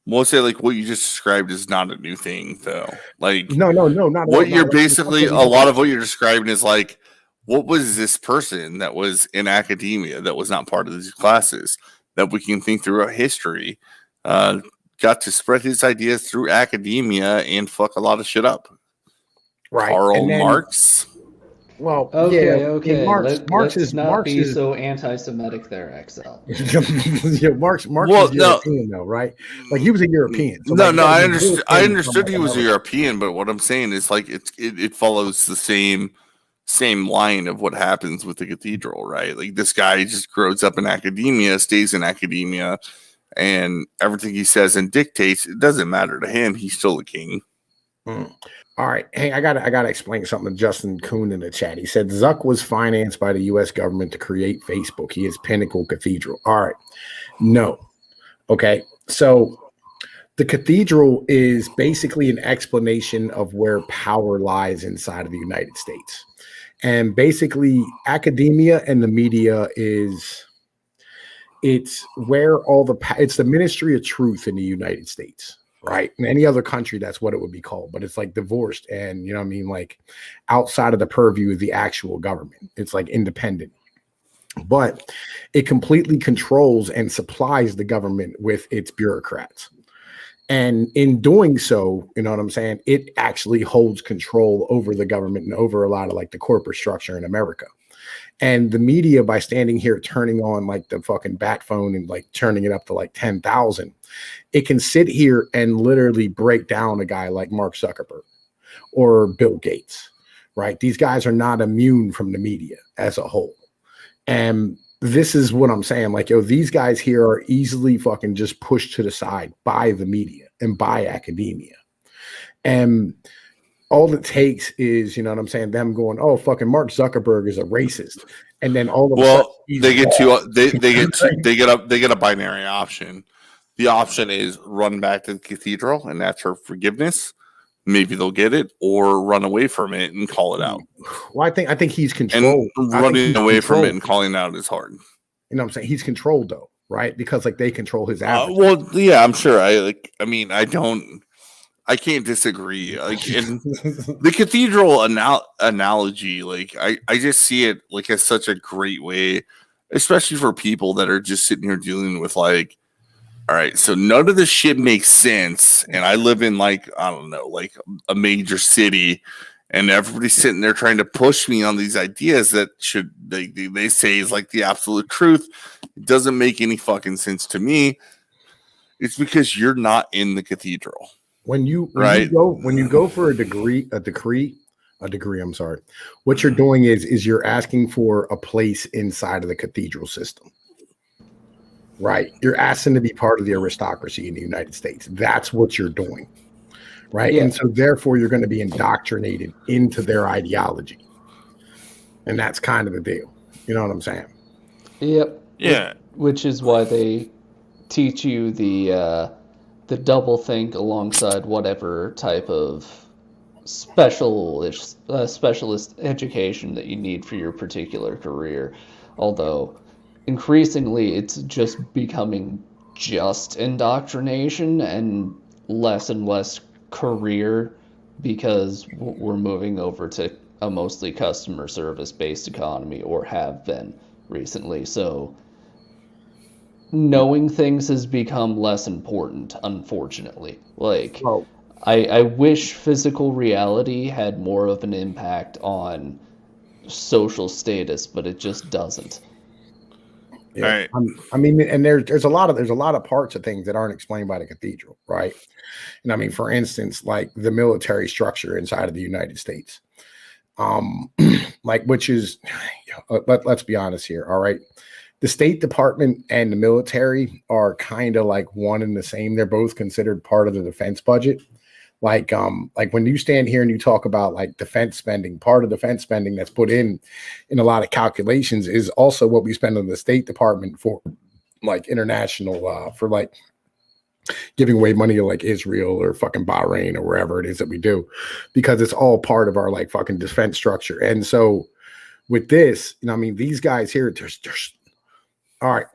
We'll say like what you just described is not a new thing, though. Like no, not what you're basically a lot of what you're describing is like, what was this person that was in academia that was not part of these classes that we can think throughout history? Got to spread his ideas through academia and fuck a lot of shit up. Right. Karl Marx. Well, okay. Marx is so anti-Semitic there, XL. Yeah, Marx is European though, right? Like he was a European. So I understood he was a European, but what I'm saying is like it follows the same line of what happens with the cathedral, right? Like this guy just grows up in academia, stays in academia, and everything he says and dictates, it doesn't matter to him. He's still a king. All right. Hey, I gotta explain something to Justin Kuhn in the chat. He said Zuck was financed by the US government to create Facebook. He is Pinnacle Cathedral. All right. No. Okay. So the cathedral is basically an explanation of where power lies inside of the United States. And basically academia and the media it's where it's the Ministry of Truth in the United States, right? In any other country, that's what it would be called, but it's like divorced and, you know what I mean, like outside of the purview of the actual government. It's like independent, but it completely controls and supplies the government with its bureaucrats. And in doing so, you know what I'm saying, it actually holds control over the government and over a lot of like the corporate structure in America. And the media, by standing here turning on like the fucking bat phone and like turning it up to like 10,000, it can sit here and literally break down a guy like Mark Zuckerberg or Bill Gates, right? These guys are not immune from the media as a whole. And this is what I'm saying. Like, yo, these guys here are easily fucking just pushed to the side by the media and by academia. And all it takes is, you know what I'm saying, them going, oh, fucking Mark Zuckerberg is a racist. And then all of a sudden they get a binary option. The option is run back to the cathedral and ask for forgiveness. Maybe they'll get it, or run away from it and call it out. Well, I think he's controlled. And running away from it and calling out is hard. You know what I'm saying? He's controlled though, right? Because like they control his average. Well, yeah, I'm sure. I can't disagree. Like in the cathedral analogy, like I just see it like as such a great way, especially for people that are just sitting here dealing with like, all right, so none of this shit makes sense, and I live in like, I don't know, like a major city, and everybody's sitting there trying to push me on these ideas that they say is like the absolute truth. It doesn't make any fucking sense to me. It's because you're not in the cathedral. When you go for a decree, I'm sorry. What you're doing is you're asking for a place inside of the cathedral system. Right. You're asking to be part of the aristocracy in the United States. That's what you're doing. Right. Yeah. And so therefore you're going to be indoctrinated into their ideology. And that's kind of the deal. You know what I'm saying? Yep. Yeah. Which is why they teach you the doublethink alongside whatever type of specialist education that you need for your particular career. Although increasingly it's just becoming just indoctrination and less career, because we're moving over to a mostly customer service based economy, or have been recently. So knowing things has become less important, unfortunately. Like, Well, I wish physical reality had more of an impact on social status, but it just doesn't. yeah. Right. I mean, and there's a lot of parts of things that aren't explained by the cathedral, right? And I mean, for instance, like the military structure inside of the United States, like, which is, let's be honest here, all right? The State Department and the military are kind of like one and the same. They're both considered part of the defense budget. Like when you stand here and you talk about like defense spending, part of defense spending that's put in a lot of calculations is also what we spend on the State Department for like international, for like giving away money to like Israel or fucking Bahrain or wherever it is that we do, because it's all part of our like fucking defense structure. And so with this, you know, I mean, these guys here, there's all right.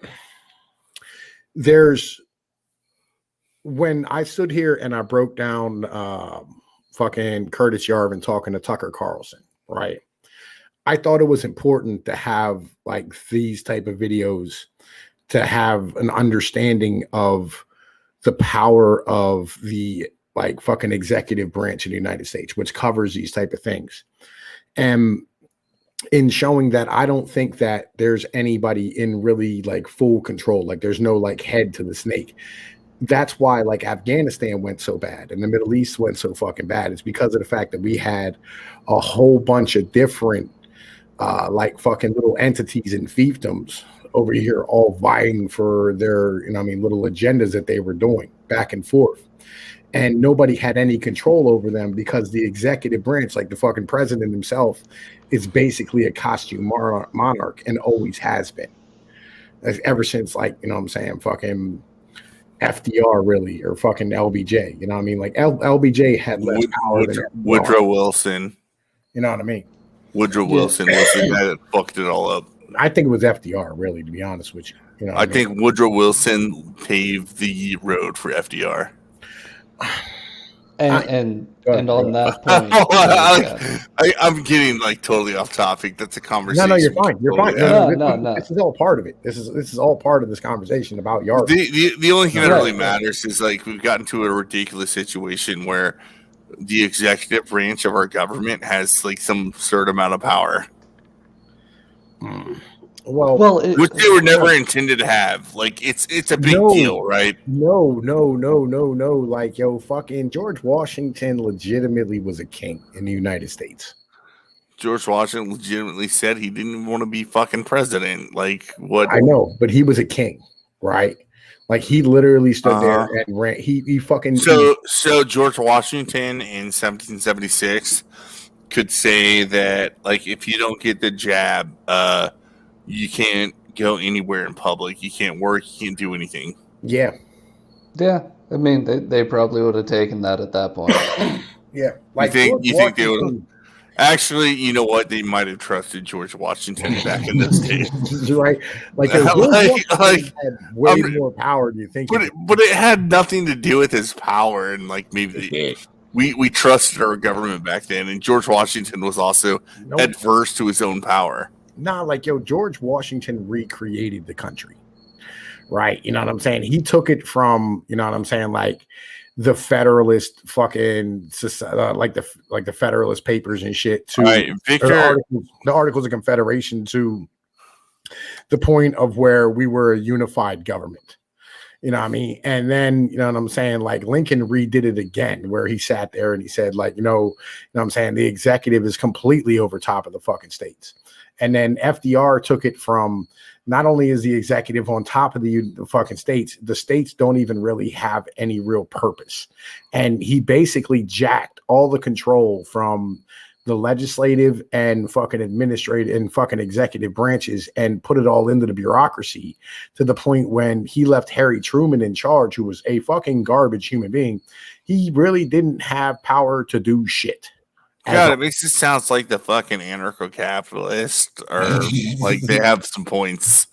When I stood here and I broke down fucking Curtis Yarvin talking to Tucker Carlson, right? I thought it was important to have like these type of videos to have an understanding of the power of the like fucking executive branch in the United States, which covers these type of things. And in showing that I don't think that there's anybody in really like full control, like there's no like head to the snake. That's why like Afghanistan went so bad and the Middle East went so fucking bad. It's because of the fact that we had a whole bunch of different like fucking little entities and fiefdoms over here all vying for their, you know, I mean, little agendas that they were doing back and forth. And nobody had any control over them because the executive branch, like the fucking president himself, is basically a costume monarch and always has been. Ever since, like, you know what I'm saying, fucking FDR, really, or fucking LBJ. You know what I mean? Like, LBJ had less power than Woodrow Wilson. You know what I mean? Woodrow Wilson was the guy that fucked it all up. I think it was FDR, really, to be honest with you. You know, I think Woodrow Wilson paved the road for FDR. And on that point, I'm getting like totally off topic. That's a conversation. No, you're fine. You're fine. No. This is all part of it. This is all part of this conversation about Yarvin. The only thing that really matters is like we've gotten to a ridiculous situation where the executive branch of our government has like some certain amount of power. Well, which they were never intended to have. Like it's a big deal, right? No. Like, yo, fucking George Washington legitimately was a king in the United States. George Washington legitimately said he didn't want to be fucking president. Like what? I know, but he was a king, right? Like he literally stood there and ran. He fucking. So George Washington in 1776 could say that like if you don't get the jab, you can't go anywhere in public. You can't work. You can't do anything. Yeah. I mean, they probably would have taken that at that point. Yeah. Like you think they would have? Actually, you know what? They might have trusted George Washington back in those days. Right. Like had way more power, do you think? But it had nothing to do with his power. And like maybe we trusted our government back then. And George Washington was also adverse to his own power. Nah, like, yo, George Washington recreated the country, right? You know what I'm saying? He took it from, you know what I'm saying, like the Federalist fucking, like the Federalist Papers and shit to the Articles of Confederation to the point of where we were a unified government. You know what I mean? And then, you know what I'm saying? Like Lincoln redid it again, where he sat there and he said, like, you know what I'm saying? The executive is completely over top of the fucking states. And then FDR took it from not only is the executive on top of the fucking states, the states don't even really have any real purpose. And he basically jacked all the control from the legislative and fucking administrative and fucking executive branches and put it all into the bureaucracy to the point when he left Harry Truman in charge, who was a fucking garbage human being. He really didn't have power to do shit. God, it makes it sounds like the fucking anarcho-capitalist, or like they have some points.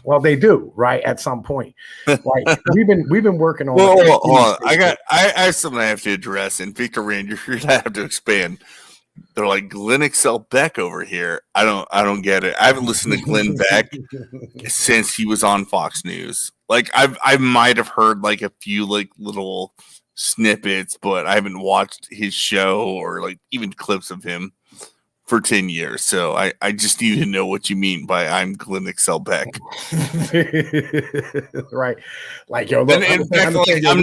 Well, they do, right? At some point, like we've been working on. Well, hold on. I have something I have to address, and Victor Rand, you're gonna have to expand. They're like Glenn Excel Beck over here. I don't get it. I haven't listened to Glenn Beck since he was on Fox News. Like I might have heard like a few like little snippets, but I haven't watched his show or like even clips of him for 10 years. So I just need to know what you mean by I'm Glenn Excel Beck. Right. Like, yo, look, I'm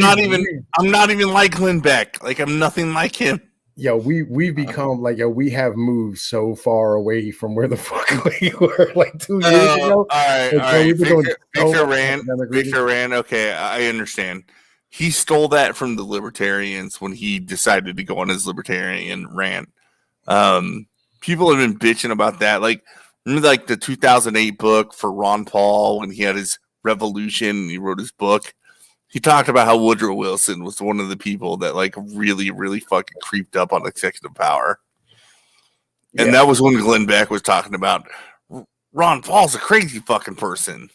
not even like Glenn Beck. Like I'm nothing like him. Yo, we've become like, yo, we have moved so far away from where the fuck we were like 2 years ago. All right. Victor Rand. Okay, I understand. He stole that from the libertarians when he decided to go on his libertarian rant. People have been bitching about that. Like, remember like the 2008 book for Ron Paul when he had his revolution and he wrote his book? He talked about how Woodrow Wilson was one of the people that like really, really fucking creeped up on executive power. And that was when Glenn Beck was talking about Ron Paul's a crazy fucking person.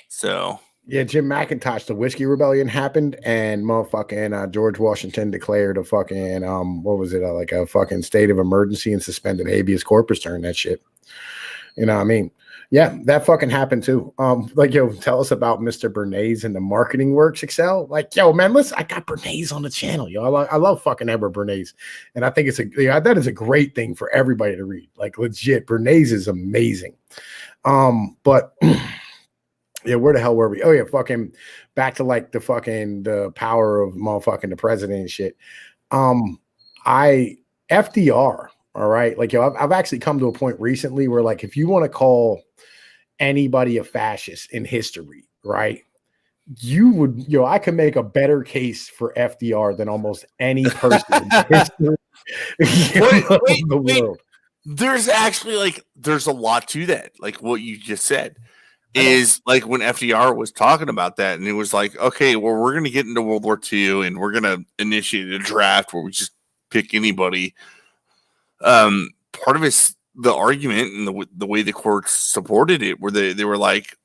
So yeah, Jim McIntosh, the Whiskey Rebellion happened, and motherfucking George Washington declared a fucking what was it, like a fucking state of emergency and suspended habeas corpus during that shit. You know what I mean? Yeah, that fucking happened too. Like, yo, tell us about Mr. Bernays and the marketing works Excel. Like, yo, man, listen, I got Bernays on the channel, yo. I love fucking Edward Bernays, and I think that is a great thing for everybody to read. Like, legit, Bernays is amazing. But yeah, where the hell were we? Oh yeah, fucking back to like the power of motherfucking the president and shit. FDR, all right, like, yo, I've actually come to a point recently where like if you want to call anybody a fascist in history, right, you would, yo, I could make a better case for FDR than almost any person in history of the world. There's actually like there's a lot to that, like what you just said. Is like when FDR was talking about that, and it was like, okay, well, we're going to get into World War II, and we're going to initiate a draft where we just pick anybody. Part of the argument and the way the courts supported it, where they were like,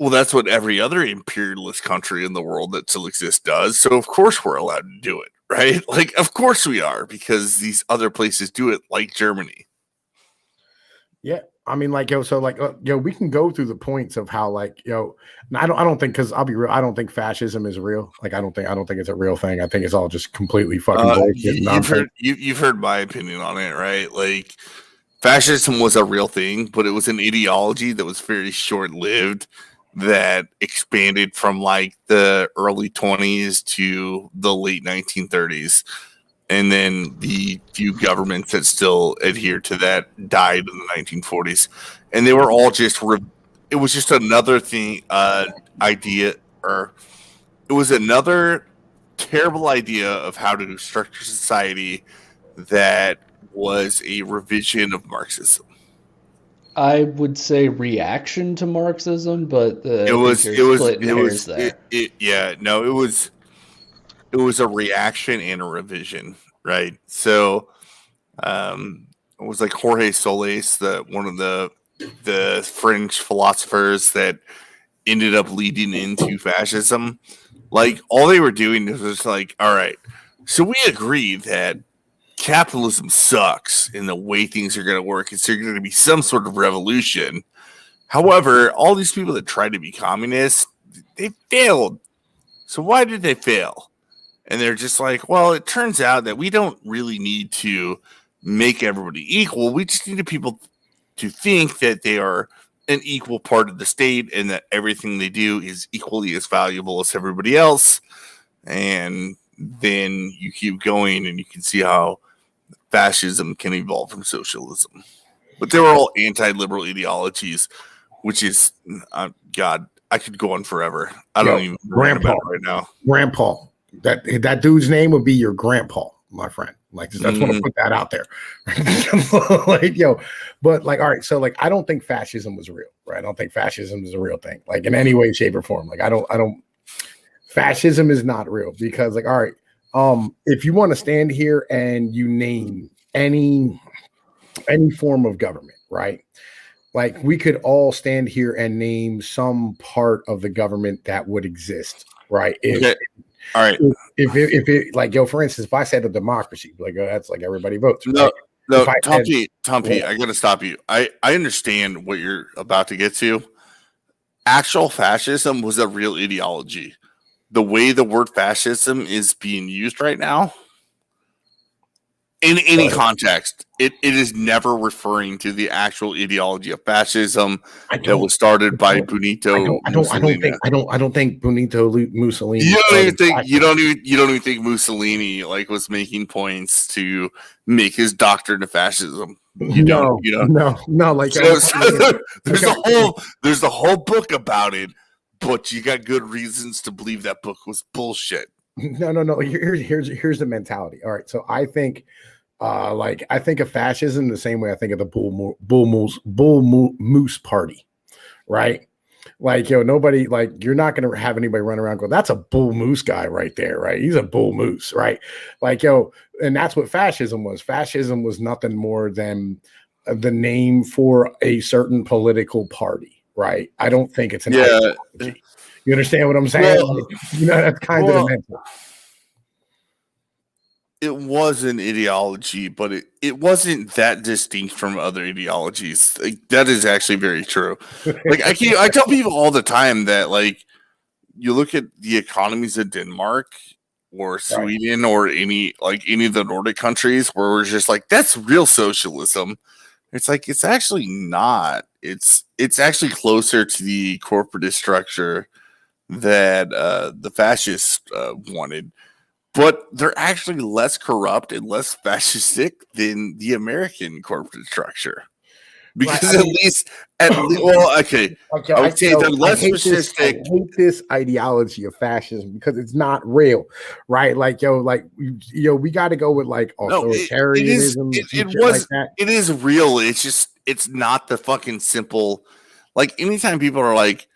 well, that's what every other imperialist country in the world that still exists does. So of course we're allowed to do it, right? Like, of course we are, because these other places do it, like Germany. Yeah. I mean, like, yo, so like, yo, we can go through the points of how, like, yo, I don't think, because I'll be real, I don't think fascism is real. Like, I don't think it's a real thing. I think it's all just completely fucking bullshit. You've heard my opinion on it, right? Like, fascism was a real thing, but it was an ideology that was very short-lived, that expanded from like the early 20s to the late 1930s. And then the few governments that still adhere to that died in the 1940s. And they were all just, it was just another thing, idea, or it was another terrible idea of how to structure society that was a revision of Marxism. I would say reaction to Marxism, but it was a reaction and a revision, right? So it was like Jorge Solis, one of the French philosophers that ended up leading into fascism. Like, all they were doing was just like, all right, so we agree that capitalism sucks and the way things are going to work is there going to be some sort of revolution. However, all these people that tried to be communists, they failed. So why did they fail? And they're just like, well, it turns out that we don't really need to make everybody equal. We just need people to think that they are an equal part of the state and that everything they do is equally as valuable as everybody else. And then you keep going and you can see how fascism can evolve from socialism. But they were all anti-liberal ideologies, which is, God, I could go on forever. I don't even grandpa about it right now. Grandpa. That dude's name would be your grandpa, my friend. Like, just want to put that out there. Like, but like, all right. So like, I don't think fascism was real, right? I don't think fascism is a real thing, like in any way, shape, or form. Like, I don't. Fascism is not real because, like, all right, if you want to stand here and you name any form of government, right? Like, we could all stand here and name some part of the government that would exist, right? All right. If it like, for instance, if I said a democracy, like, that's like everybody votes. No, right? Tom P, I gotta stop you. I understand what you're about to get to. Actual fascism was a real ideology. The way the word fascism is being used right now, in any context, it is never referring to the actual ideology of fascism that was started by Benito Mussolini. I don't think Benito Mussolini. You don't even think Mussolini like was making points to make his doctrine of fascism. No. Like, there's a whole book about it, but you got good reasons to believe that book was bullshit. No. Here's the mentality. All right, so I think. I think of fascism the same way I think of the bull moose party, right? Like, nobody, like, you're not going to have anybody run around go, that's a bull moose guy right there, right? He's a bull moose, right? Like, and that's what fascism was. Fascism was nothing more than the name for a certain political party, right? I don't think it's an ideology. You understand what I'm saying? Well, that's kind of the mental. It was an ideology, but it wasn't that distinct from other ideologies. Like, that is actually very true. Like, I tell people all the time that, like, you look at the economies of Denmark or Sweden or any of the Nordic countries where we're just like, that's real socialism. It's like, it's actually not. It's actually closer to the corporatist structure that the fascists wanted. But they're actually less corrupt and less fascistic than the American corporate structure. Because at least, well, okay. I would say they're less fascistic. I hate this ideology of fascism because it's not real, right? Like, we got to go with like authoritarianism. It is real. It's just, it's not the fucking simple. Like, anytime people are like,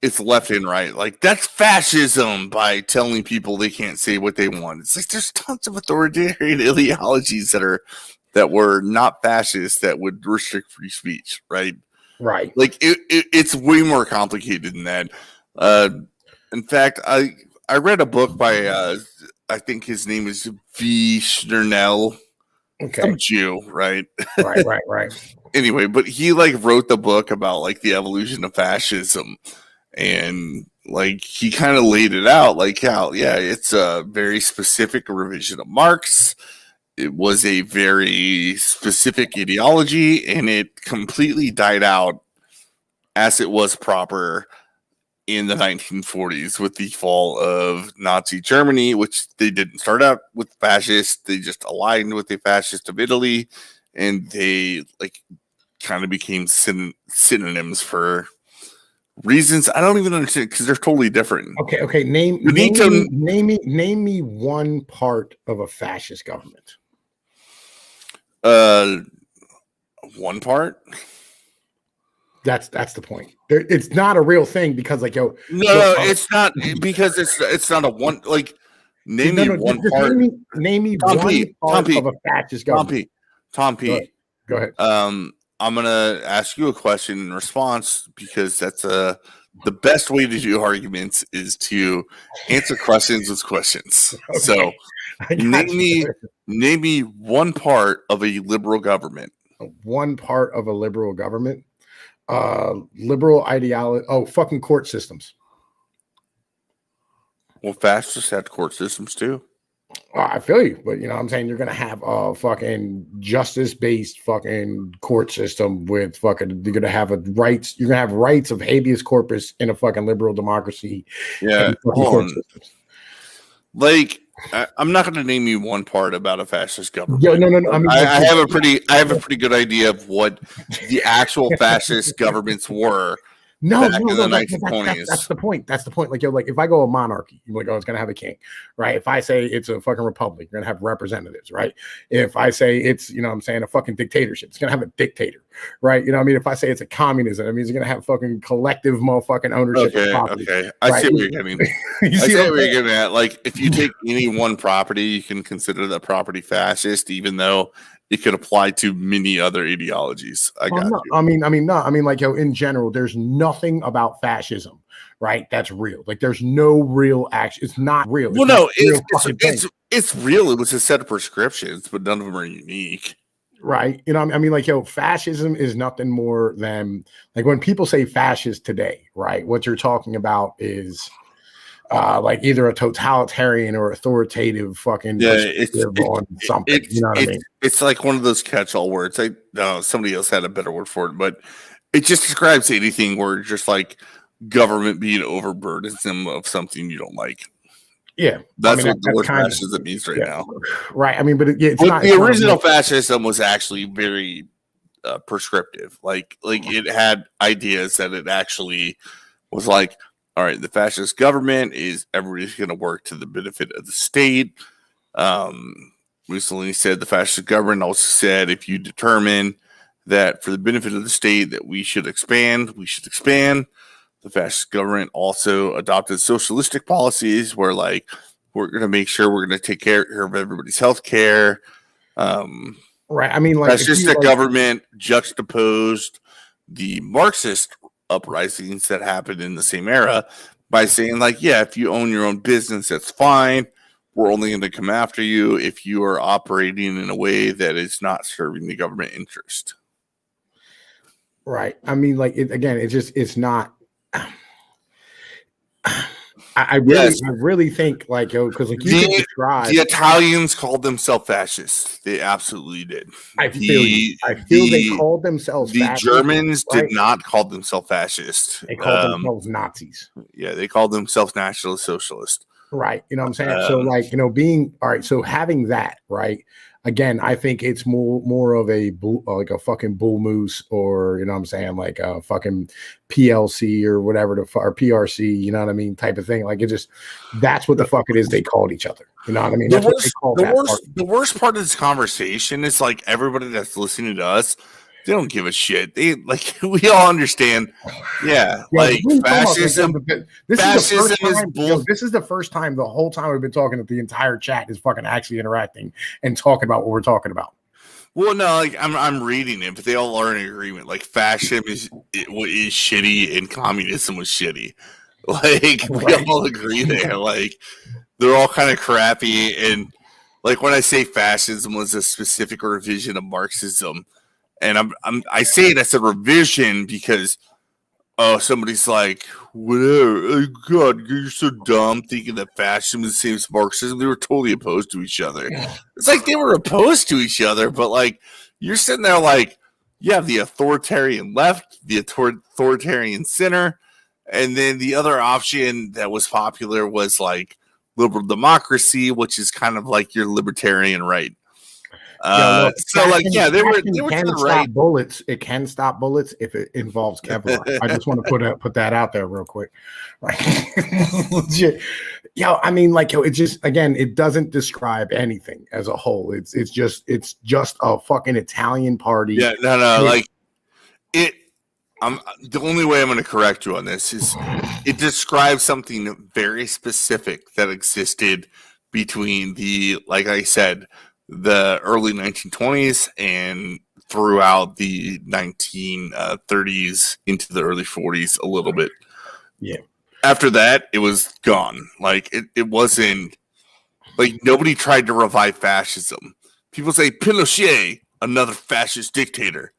it's left and right, like, that's fascism by telling people they can't say what they want. It's like, there's tons of authoritarian ideologies that were not fascist that would restrict free speech, right? Right. Like, it's way more complicated than that. In fact, I read a book by I think his name is V. Schnernell. Okay. Some Jew, right? Right. Anyway, but he like wrote the book about like the evolution of fascism. And like, he kind of laid it out like how, it's a very specific revision of Marx. It was a very specific ideology, and it completely died out as it was proper in the 1940s with the fall of Nazi Germany, which they didn't start out with fascists. They just aligned with the fascist of Italy, and they like kind of became synonyms for reasons I don't even understand because they're totally different. Okay. Name me one part of a fascist government. One part. That's the point. It's not a real thing because like it's not because it's not a one like name me one part. Name me one part of a fascist government. Tom P. Go ahead. I'm gonna ask you a question in response because that's the best way to do arguments is to answer questions with questions. Okay. So name me one part of a liberal government. One part of a liberal government. Liberal ideology. Oh, fucking court systems. Well, fascists had court systems too. I feel you, but you know what I'm saying, you're gonna have a fucking justice-based fucking court system with fucking you're gonna have rights of habeas corpus in a fucking liberal democracy. Yeah, hold on. Like I'm not going to name you one part about a fascist government. Yeah, no. I mean, I have a pretty good idea of what the actual fascist governments were. Back in the 1920s. That's the point. That's the point. Like, like if I go a monarchy, you're like, oh, it's gonna have a king, right? If I say it's a fucking republic, you're gonna have representatives, right? If I say it's, you know what I'm saying, a fucking dictatorship, it's gonna have a dictator, right? You know what I mean? If I say it's a communism, I mean, it's gonna have fucking collective motherfucking ownership of property. Okay. I see what you're getting. I see what you're getting at. Like, if you take any one property, you can consider that property fascist, even though it could apply to many other ideologies. I mean, like, in general, there's nothing about fascism, right? That's real. Like, there's no real action. It's not real. Well, no, it's real. It was a set of prescriptions, but none of them are unique. Right. You know, I mean, like, fascism is nothing more than, like, when people say fascist today, right? What you're talking about is like either a totalitarian or authoritative fucking on something. You know what I mean? It's like one of those catch-all words. Somebody else had a better word for it, but it just describes anything where just like government being overburdensome of something you don't like. Yeah, that's what the word fascism means right now. Right. I mean, but the original fascism was actually very prescriptive. Like it had ideas that it actually was like, all right, the fascist government is everybody's going to work to the benefit of the state. Mussolini said the fascist government also said if you determine that for the benefit of the state that we should expand, we should expand. The fascist government also adopted socialistic policies where, like, we're going to make sure we're going to take care of everybody's health care. Right. I mean, like, fascist government juxtaposed the Marxist uprisings that happened in the same era by saying, like, yeah, if you own your own business, that's fine. We're only going to come after you if you are operating in a way that is not serving the government interest. Right. I mean, like, it's not. I really think, like, because like you can describe the Italians called themselves fascists. They absolutely did. I feel they called themselves. The Germans did not call themselves fascist. They called themselves Nazis. Yeah, they called themselves Nationalist Socialist. Right. You know what I'm saying? So, like, being all right. So having that, right. Again, I think it's more of a fucking bull moose, or, you know what I'm saying, like a fucking PLC or whatever, or PRC, you know what I mean, type of thing. Like, that's what the fuck it is they called each other. You know what I mean? The worst part of this conversation is, like, everybody that's listening to us, they don't give a shit. They, like, we all understand. Yeah, like, fascism. This is the first time the whole time we've been talking that the entire chat is fucking actually interacting and talking about what we're talking about. Well, no, like, I'm reading it, but they all are in agreement. Like, fascism is shitty and communism was shitty. Like, we all agree there. Like, they're all kind of crappy. And, like, when I say fascism was a specific revision of Marxism, and I say it as a revision because somebody's like, whatever, oh, God, you're so dumb thinking that fascism is the same as Marxism. They were totally opposed to each other. It's like they were opposed to each other, but, like, you're sitting there like, you have the authoritarian left, the authoritarian center, and then the other option that was popular was, like, liberal democracy, which is kind of like your libertarian right. So, like, yeah, they were to the right. Bullets. It can stop bullets if it involves Kevlar. I just want to put that out there real quick. Like, legit. I mean, like, it just, again, it doesn't describe anything as a whole. It's just a fucking Italian party. Yeah, no, like, it. The only way I'm going to correct you on this is it describes something very specific that existed between like I said, the early 1920s and throughout the 1930s into the early 40s a little bit. Yeah. After that, it was gone. Like, it wasn't, like, nobody tried to revive fascism. People say Pinochet, another fascist dictator.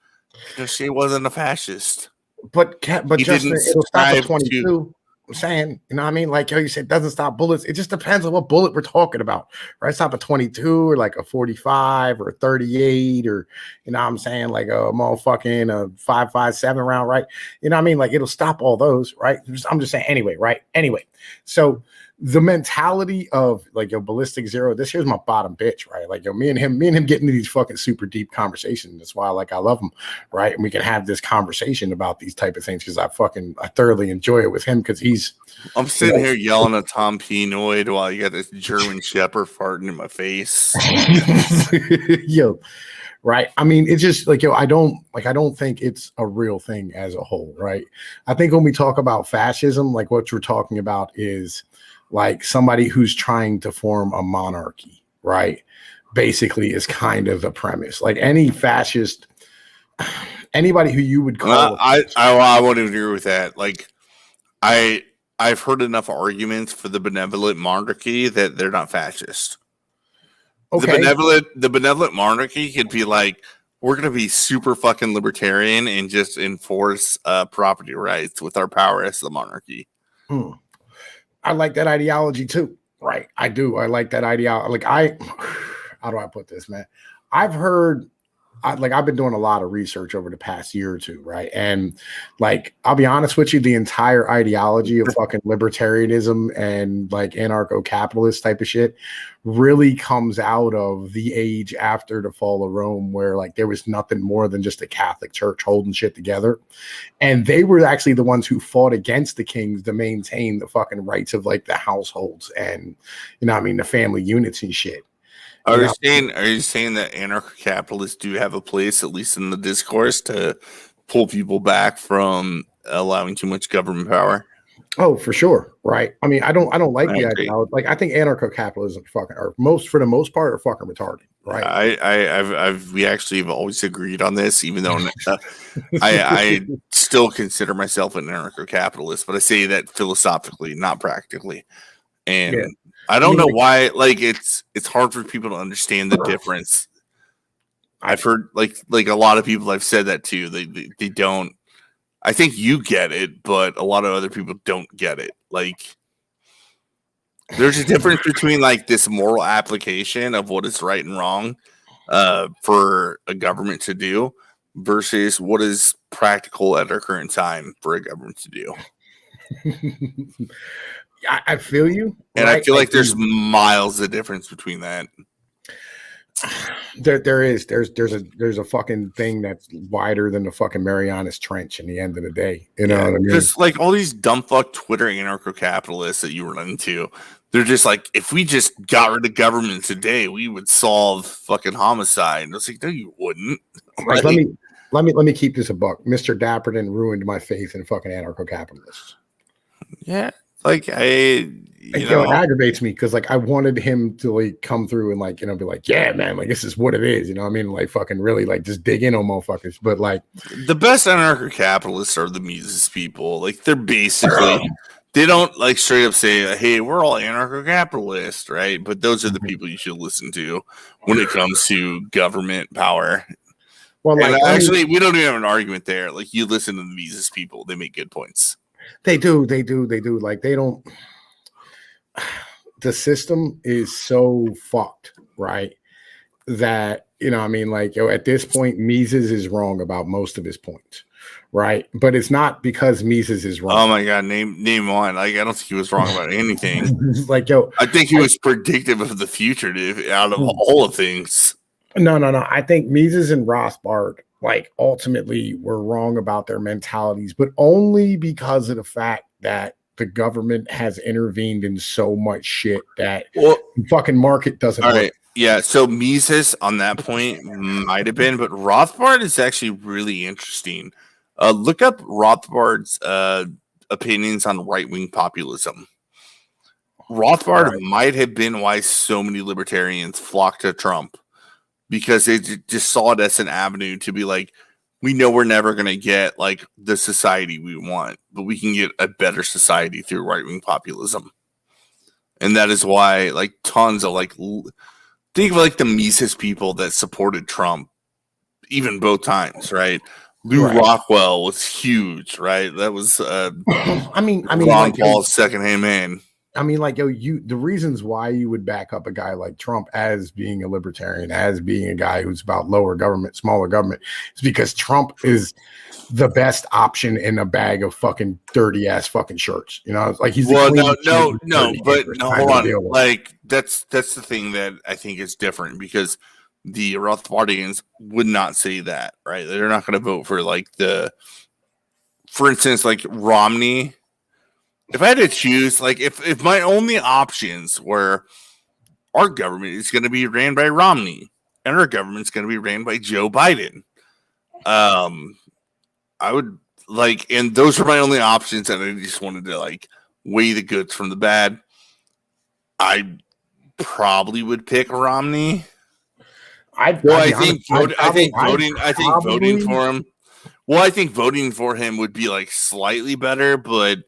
Pinochet wasn't a fascist. But Justin, it'll stop at 22. I'm saying, you know what I mean? Like, yo, you said doesn't stop bullets. It just depends on what bullet we're talking about, right? Stop a 22 or like a 45 or a 38 or, you know what I'm saying? Like a motherfucking 5.57 round, right? You know what I mean? Like it'll stop all those, right? I'm just saying anyway, right? Anyway, so the mentality of like yo ballistic zero, this here's my bottom bitch, right? Like yo, me and him get into these fucking super deep conversations. That's why like I love him, right? And we can have this conversation about these type of things because I thoroughly enjoy it with him because I'm sitting here yelling at Tom Pinoid while you got this German Shepherd farting in my face. yo, right? I mean, it's just like yo, I don't think it's a real thing as a whole, right? I think when we talk about fascism, like what you're talking about is like somebody who's trying to form a monarchy, right? Basically is kind of the premise. Like any fascist, anybody who you would call I won't agree with that. Like I've heard enough arguments for the benevolent monarchy that they're not fascist. Okay. The benevolent monarchy could be like, we're going to be super fucking libertarian and just enforce property rights with our power as the monarchy. I like that ideology too, right? I do. I like that ideology. Like how do I put this, man? I've been doing a lot of research over the past year or two, right? And like, I'll be honest with you, the entire ideology of fucking libertarianism and like anarcho-capitalist type of shit really comes out of the age after the fall of Rome, where like there was nothing more than just a Catholic Church holding shit together. And they were actually the ones who fought against the kings to maintain the fucking rights of like the households and, you know what I mean, the family units and shit. Are you saying that anarcho-capitalists do have a place, at least in the discourse, to pull people back from allowing too much government power? Oh, for sure, right? I mean, I don't like the idea. Like, I think anarcho-capitalism for the most part are fucking retarded, right? We actually have always agreed on this, even though I still consider myself an anarcho-capitalist, but I say that philosophically, not practically, and. Yeah. I don't know why. Like it's hard for people to understand the difference. I've heard like a lot of people I've said that to. They don't. I think you get it, but a lot of other people don't get it. Like there's a difference between like this moral application of what is right and wrong for a government to do versus what is practical at our current time for a government to do. I feel you, and right? I feel like there's miles of difference between that. There's a fucking thing that's wider than the fucking Marianas Trench. In the end of the day, you know what I mean? Just like all these dumb fuck Twitter anarcho-capitalists that you run into, they're just like, if we just got rid of government today, we would solve fucking homicide. And it's like, no, you wouldn't. Like, let me keep this a buck. Mr. Dapperton ruined my faith in fucking anarcho-capitalists. Yeah. Like it aggravates me because like I wanted him to like come through and like, you know, be like, yeah, man, like this is what it is, you know what I mean? Like fucking really like just dig in on motherfuckers. But like the best anarcho-capitalists are the Mises people. Like they're basically they don't like straight up say, hey, we're all anarcho-capitalists, right? But those are the people you should listen to when it comes to government power. Well, like actually, we don't even have an argument there. Like you listen to the Mises people, they make good points. They do. Like they don't. The system is so fucked, right? That you know, I mean, like at this point, Mises is wrong about most of his points, right? But it's not because Mises is wrong. Oh my god, name one. Like I don't think he was wrong about anything. Like I think he was predictive of the future, out of all of things. No. I think Mises and Rothbard like ultimately were wrong about their mentalities, but only because of the fact that the government has intervened in so much shit that the fucking market doesn't work. Right. Yeah, so Mises on that point might have been, but Rothbard is actually really interesting. Look up Rothbard's opinions on right-wing populism. Rothbard might have been why so many libertarians flocked to Trump. Because they just saw it as an avenue to be like, we know we're never going to get like the society we want, but we can get a better society through right-wing populism. And that is why like tons of like, think of like the Mises people that supported Trump, even both times, right? Lou Rockwell was huge, right? That was I mean, Ron like, Paul's second-hand man. I mean, like, the reasons why you would back up a guy like Trump as being a libertarian, as being a guy who's about lower government, smaller government, is because Trump is the best option in a bag of fucking dirty ass fucking shirts. You know, like he's no, but hold on. Deal. Like that's the thing that I think is different because the Rothbardians would not say that, right? They're not going to vote for like for instance, like Romney. If I had to choose, like if my only options were our government is going to be ran by Romney and our government's going to be ran by Joe Biden, I would like, and those are my only options, and I just wanted to like weigh the goods from the bad. I probably would pick Romney. I think voting for him. Well, I think voting for him would be like slightly better, but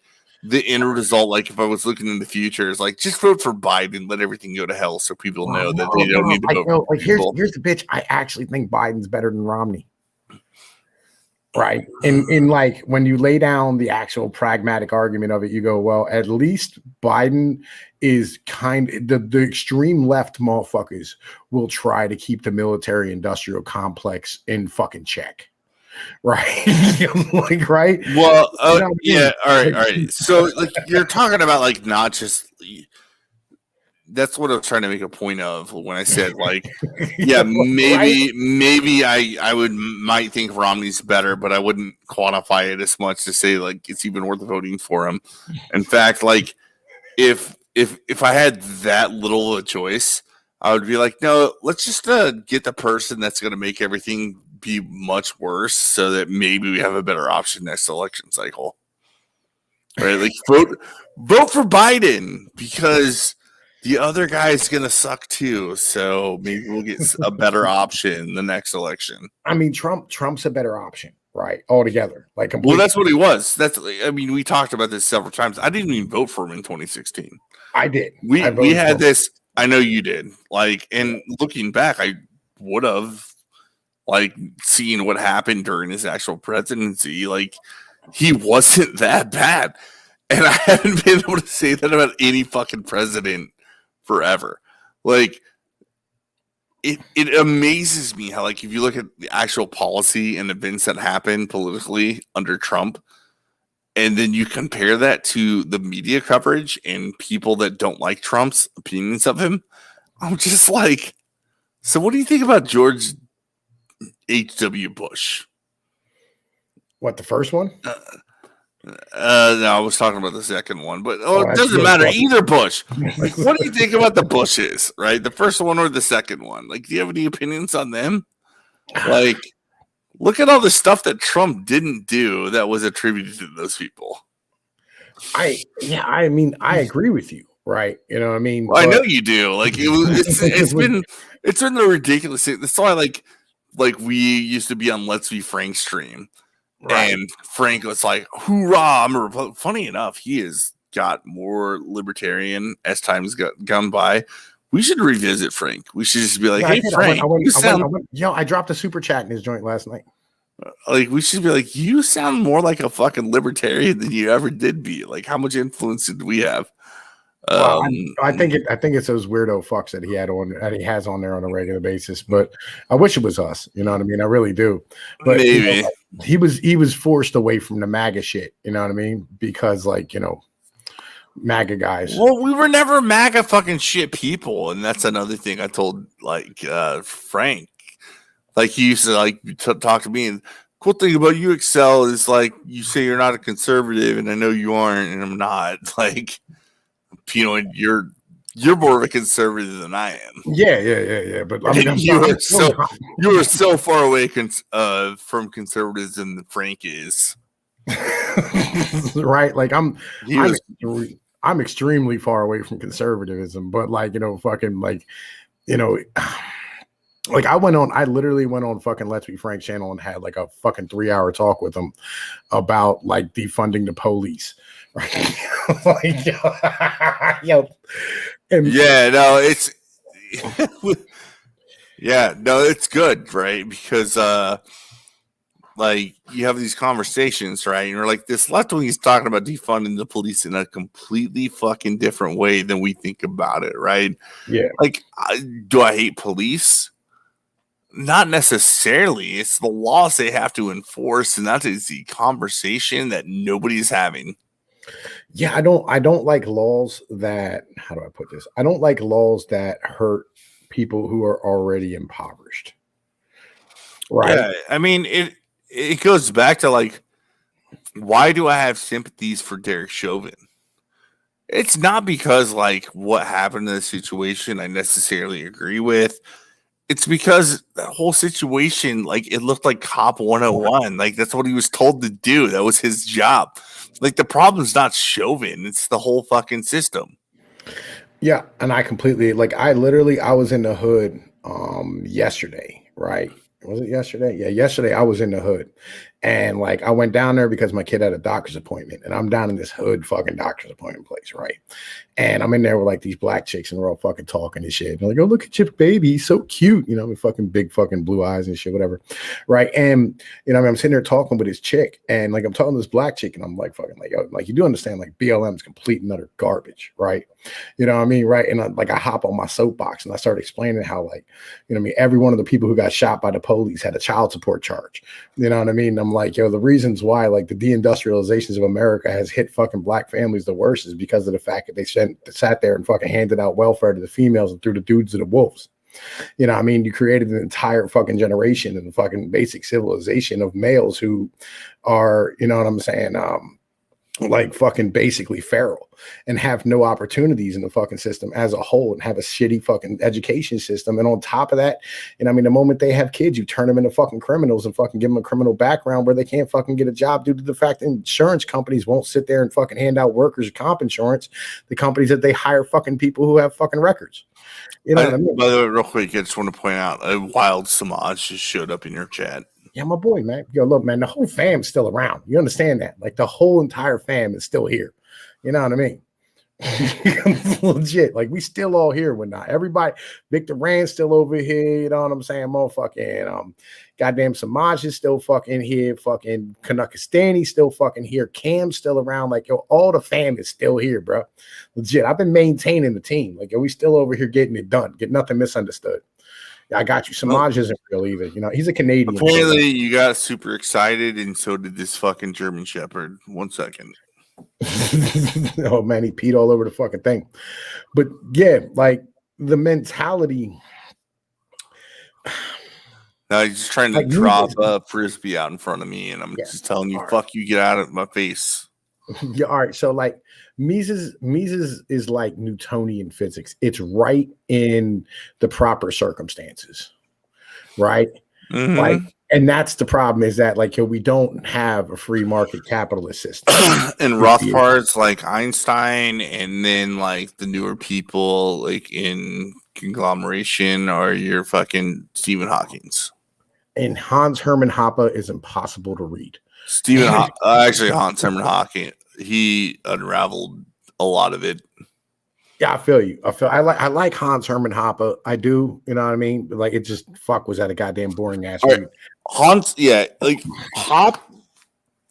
the end result, like if I was looking in the future, is like just vote for Biden, let everything go to hell, so people know that they don't need to vote for like people. Here's the bitch. I actually think Biden's better than Romney. Right. In like when you lay down the actual pragmatic argument of it, you go, well, at least Biden is the extreme left motherfuckers will try to keep the military industrial complex in fucking check. Right. Like, right. Well, yeah. All right. So like you're talking about like not just that's what I was trying to make a point of when I said like, yeah, maybe I might think Romney's better, but I wouldn't quantify it as much to say like it's even worth voting for him. In fact, like if I had that little of a choice, I would be like, no, let's just get the person that's going to make everything be much worse, so that maybe we have a better option next election cycle. Right? Like vote for Biden because the other guy is going to suck too. So maybe we'll get a better option the next election. I mean, Trump's a better option, right? Altogether. Like, well, that's what he was. I mean, we talked about this several times. I didn't even vote for him in 2016. I did. We had this. I know you did. Like, and looking back, I would have like seen what happened during his actual presidency. Like, he wasn't that bad. And I haven't been able to say that about any fucking president forever. Like it amazes me how like if you look at the actual policy and events that happened politically under Trump and then you compare that to the media coverage and people that don't like Trump's opinions of him, I'm just like, so what do you think about George H.W. Bush? What, the first one? No, I was talking about the second one, but it doesn't matter. Either Bush. Like, what do you think about the Bushes, right? The first one or the second one? Like, do you have any opinions on them? Like, look at all the stuff that Trump didn't do that was attributed to those people. I mean, I agree with you, right? You know what I mean? Well, I know you do. Like, it's been the ridiculous thing. That's why, like we used to be on Let's Be Frank stream. Right. And Frank was like, hoorah. Funny enough, he has got more libertarian as time's gone by. We should revisit Frank. We should just be like, hey, Frank. I dropped a super chat in his joint last night. Like, we should be like, you sound more like a fucking libertarian than you ever did be. Like, how much influence did we have? Well, I think it's those weirdo fucks that he has on there on a regular basis. But I wish it was us. You know what I mean? I really do. But maybe. You know, he was forced away from the MAGA shit. You know what I mean? Because MAGA guys. Well, we were never MAGA fucking shit people, and that's another thing I told Frank. Like, he used to like talk to me, and cool thing about you, Excel, is like you say you're not a conservative, and I know you aren't, and I'm not. Like, you're more of a conservative than I am. Yeah. But I mean, you are so far away from conservatism than Frank is. Right? Like I'm extremely far away from conservatism, but like I literally went on fucking Let's Be Frank channel and had like a fucking 3-hour talk with him about like defunding the police. Right? Like, it's good, right? Because like you have these conversations, right? And you're like, this left wing is talking about defunding the police in a completely fucking different way than we think about it, right? Yeah. Like, do I hate police? Not necessarily. It's the laws they have to enforce, and that is the conversation that nobody is having. Yeah, I don't like laws that, how do I put this? I don't like laws that hurt people who are already impoverished. Right. Yeah, I mean it goes back to like, why do I have sympathies for Derek Chauvin? It's not because like what happened in the situation I necessarily agree with. It's because that whole situation, like it looked like Cop 101. Like that's what he was told to do. That was his job. Like the problem's not Chauvin, it's the whole fucking system. Yeah, and I completely I was in the hood yesterday, right? Was it yesterday? Yeah, yesterday I was in the hood. And like I went down there because my kid had a doctor's appointment, and I'm down in this hood fucking doctor's appointment place, right? And I'm in there with like these black chicks, and we're all fucking talking and shit. And they're like, oh, look at your baby, he's so cute, you know, with fucking big fucking blue eyes and shit, whatever, right? And you know, I mean, I'm sitting there talking with this chick, and like I'm talking to this black chick, and I'm like fucking like, oh, like you do understand, like BLM is complete and utter garbage, right? You know what I mean, right? And I hop on my soapbox and I start explaining how, like, you know what I mean, every one of the people who got shot by the police had a child support charge. You know what I mean? I'm like, yo, the reasons why like the deindustrializations of America has hit fucking black families the worst is because of the fact that they sat there and fucking handed out welfare to the females and threw the dudes to the wolves. You know what I mean? You created an entire fucking generation and the fucking basic civilization of males who are, you know what I'm saying, like fucking basically feral and have no opportunities in the fucking system as a whole and have a shitty fucking education system. And on top of that, and I mean, the moment they have kids, you turn them into fucking criminals and fucking give them a criminal background where they can't fucking get a job due to the fact that insurance companies won't sit there and fucking hand out workers comp insurance. The companies that they hire fucking people who have fucking records. You know what I mean? By the way, real quick, I just want to point out a wild Samaj just showed up in your chat. Yeah, my boy, man. Yo, look, man, the whole fam's still around. You understand that? Like the whole entire fam is still here. You know what I mean? Legit. Like we still all here when not. Everybody, Victor Rand's still over here. You know what I'm saying? Motherfucking goddamn Samaj is still fucking here. Fucking Kanakistani still fucking here. Cam's still around. Like, yo, all the fam is still here, bro. Legit. I've been maintaining the team. Like, yo, we still over here getting it done. Get nothing misunderstood. I got you. Samaj isn't real either. You know, he's a Canadian. Apparently, you got super excited, and so did this fucking German Shepherd. 1 second. Oh, man, he peed all over the fucking thing. But yeah, like the mentality. No, he's just trying to like, drop a frisbee out in front of me, and I'm just telling you, fuck you, get out of my face. Yeah, all right. So like Mises is like Newtonian physics. It's right in the proper circumstances, right? Mm-hmm. Like, and that's the problem is that like we don't have a free market capitalist system. And Rothbard's like Einstein, and then like the newer people like in conglomeration are your fucking Stephen Hawking's. And Hans Hermann Hoppe is impossible to read. Actually, Hans Hermann Hoppe, he unraveled a lot of it. Yeah, I feel you. I like Hans Hermann Hoppe. I do. You know what I mean? But like, it just was that a goddamn boring ass read. Hans, yeah, like Hoppe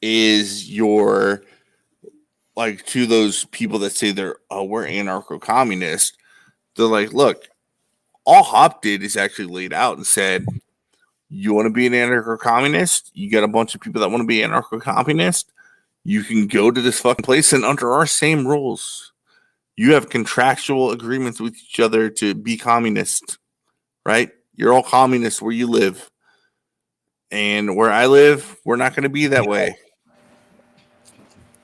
is your like to those people that say we're anarcho-communist. They're like, look, all Hoppe did is actually laid out and said, you want to be an anarcho-communist? You got a bunch of people that want to be anarcho-communist? You can go to this fucking place and under our same rules. You have contractual agreements with each other to be communist, right? You're all communists where you live. And where I live, we're not going to be that way.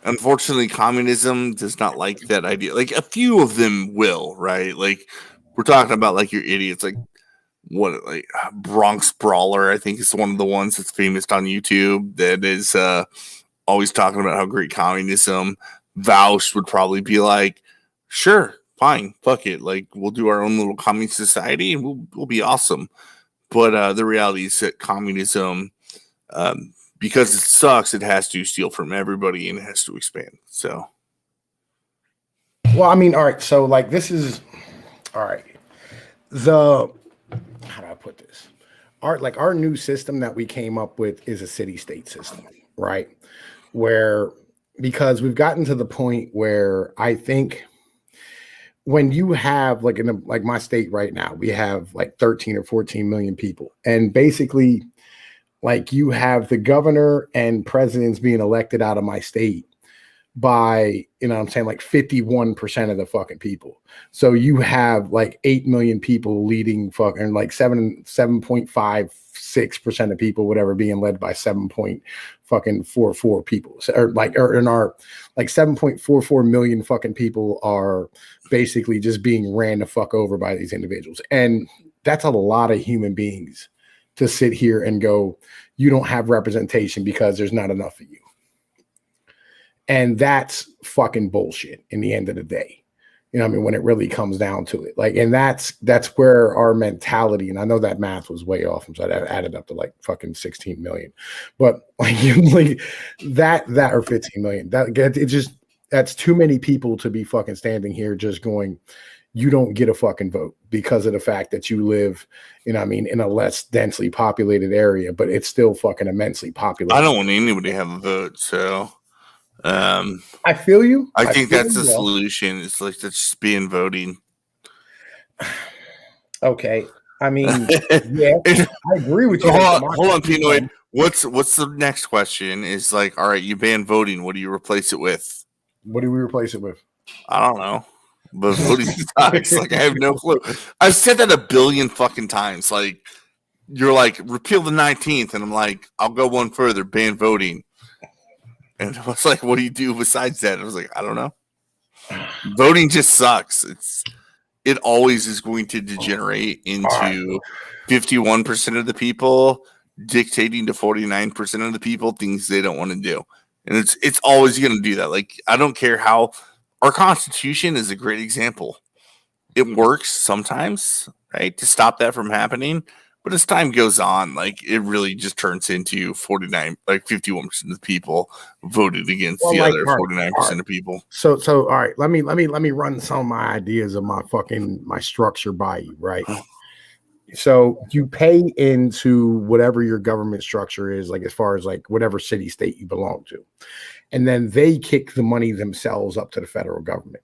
Unfortunately, communism does not like that idea. Like a few of them will, right? Like we're talking about like your idiots, like what, like Bronx Brawler, I think is one of the ones that's famous on YouTube that is always talking about how great communism. Vaush would probably be like, sure, fine, fuck it. Like we'll do our own little communist society and we'll be awesome. But the reality is that communism, because it sucks, it has to steal from everybody and it has to expand. So, well, I mean, all right. So, like, this is all right. How do I put this? our new system that we came up with is a city-state system, right? Where because we've gotten to the point where I think when you have like like my state right now, we have like 13 or 14 million people, and basically like you have the governor and presidents being elected out of my state by, you know what I'm saying, like 51% of the fucking people. So you have like 8 million people leading fucking like 7.56% of people, whatever, being led by 7.44 people. So, or in our like 7.44 million fucking people are basically just being ran the fuck over by these individuals. And that's a lot of human beings to sit here and go, you don't have representation because there's not enough of you. And that's fucking bullshit in the end of the day. You know what I mean? When it really comes down to it. Like, and that's where our mentality, and I know that math was way off. So I added up to like fucking 16 million. But like, like that or 15 million. That's too many people to be fucking standing here just going, you don't get a fucking vote because of the fact that you live, you know what I mean, in a less densely populated area, but it's still fucking immensely populated. I don't want anybody to have a vote, so I feel you. I think that's the solution. It's like that's just being voting. Okay. I mean, yeah, I agree with you. Hold on, Pinoid. What's the next question? Is like, all right, you ban voting. What do you replace it with? What do we replace it with? I don't know. But voting sucks. Like, I have no clue. I've said that a billion fucking times. Like, you're like, repeal the 19th, and I'm like, I'll go one further, ban voting. And I was like, what do you do besides that? I was like, I don't know. Voting just sucks. It always is going to degenerate into 51% of the people dictating to 49% of the people things they don't want to do. And it's always going to do that. Like, I don't care how. Our Constitution is a great example. It works sometimes, right, to stop that from happening. But as time goes on, like, it really just turns into 51% of the people voted against the other 49% of people. So all right, let me run some of my ideas of my structure by you, right? So you pay into whatever your government structure is, like as far as like whatever city state you belong to. And then they kick the money themselves up to the federal government.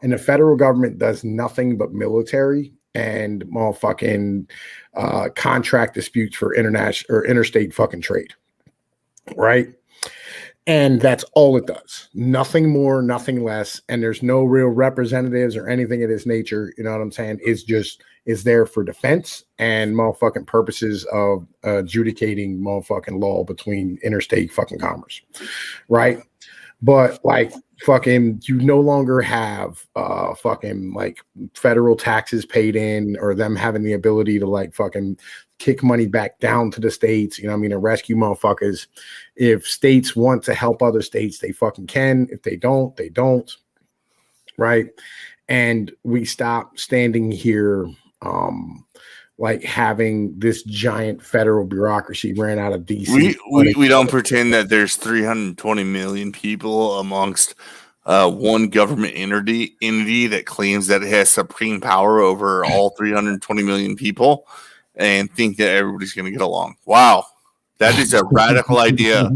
And the federal government does nothing but military and motherfucking contract disputes for international or interstate fucking trade. Right? And that's all it does. Nothing more, nothing less. And there's no real representatives or anything of this nature. You know what I'm saying? Is there for defense and motherfucking purposes of adjudicating motherfucking law between interstate fucking commerce. Right? But like fucking, you no longer have fucking like federal taxes paid in or them having the ability to like fucking kick money back down to the states, you know what I mean, and rescue motherfuckers. If states want to help other states, they fucking can. If they don't, they don't. Right? And we stop standing here like having this giant federal bureaucracy ran out of DC. We don't pretend that there's 320 million people amongst one government entity that claims that it has supreme power over all 320 million people and think that everybody's going to get along. Wow. That is a radical idea.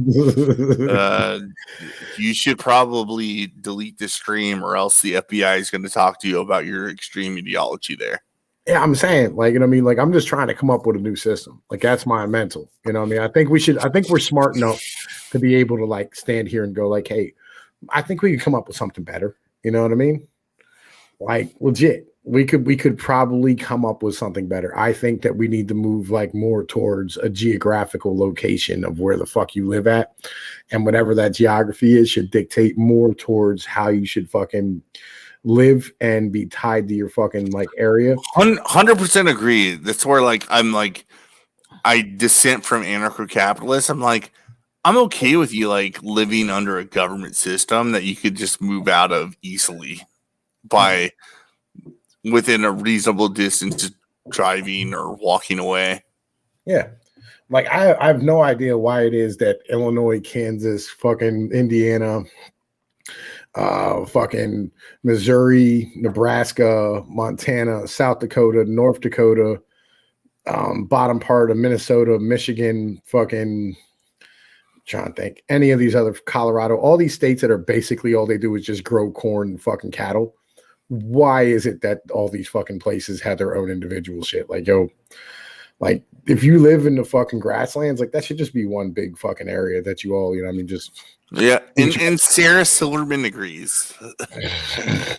You should probably delete the stream or else the FBI is going to talk to you about your extreme ideology there. Yeah, I'm saying, like, you know what I mean? Like, I'm just trying to come up with a new system. Like, that's my mental. You know what I mean? I think we're smart enough to be able to, like, stand here and go, like, hey, I think we could come up with something better. You know what I mean? Like, legit. We could probably come up with something better. I think that we need to move, like, more towards a geographical location of where the fuck you live at. And whatever that geography is should dictate more towards how you should fucking live and be tied to your fucking like area. 100% agree. That's where like I'm like I dissent from anarcho-capitalists. I'm like I'm okay with you like living under a government system that you could just move out of easily by within a reasonable distance driving or walking away. Yeah. Like I have no idea why it is that Illinois, Kansas, fucking Indiana, fucking Missouri, Nebraska, Montana, South Dakota, North Dakota, bottom part of Minnesota, Michigan, fucking trying to think, any of these other Colorado, all these states that are basically all they do is just grow corn and fucking cattle. Why is it that all these fucking places have their own individual shit? Like, yo, like if you live in the fucking grasslands, like that should just be one big fucking area that you all, you know what I mean, just yeah. And Sarah Silverman agrees.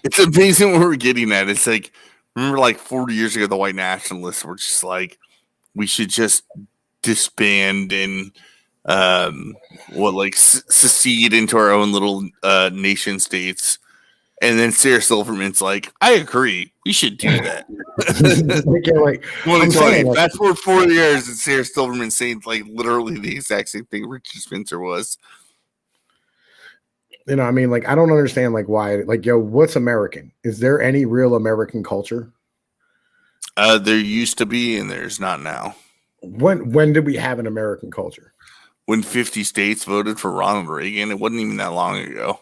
It's amazing what we're getting at. It's like, remember like 40 years ago, the white nationalists were just like, we should just disband and secede into our own little nation states. And then Sarah Silverman's like, I agree, we should do that. That's for 4 years, and Sarah Silverman saying like literally the exact same thing Richard Spencer was. You know, I mean, like, I don't understand like why, like, yo, what's American? Is there any real American culture? There used to be, and there's not now. When did we have an American culture? When 50 states voted for Ronald Reagan. It wasn't even that long ago.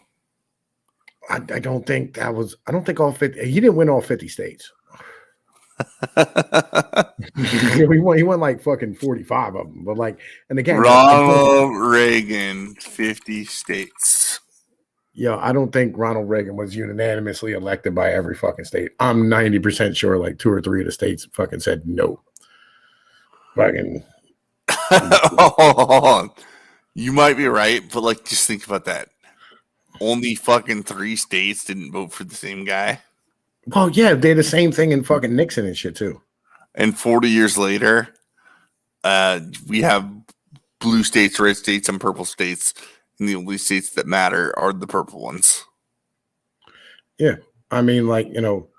I don't think that was. I don't think all 50. He didn't win all 50 states. He won like fucking 45 of them. But like, and again, Ronald Reagan, 50 states. Yeah, I don't think Ronald Reagan was unanimously elected by every fucking state. I'm 90% sure like 2 or 3 of the states fucking said no. Fucking. Hold on. You might be right, but like, just think about that. Only fucking 3 states didn't vote for the same guy. Well, yeah, they did the same thing in fucking Nixon and shit too. And 40 years later, we have blue states, red states, and purple states. And the only states that matter are the purple ones. Yeah. I mean, like, you know,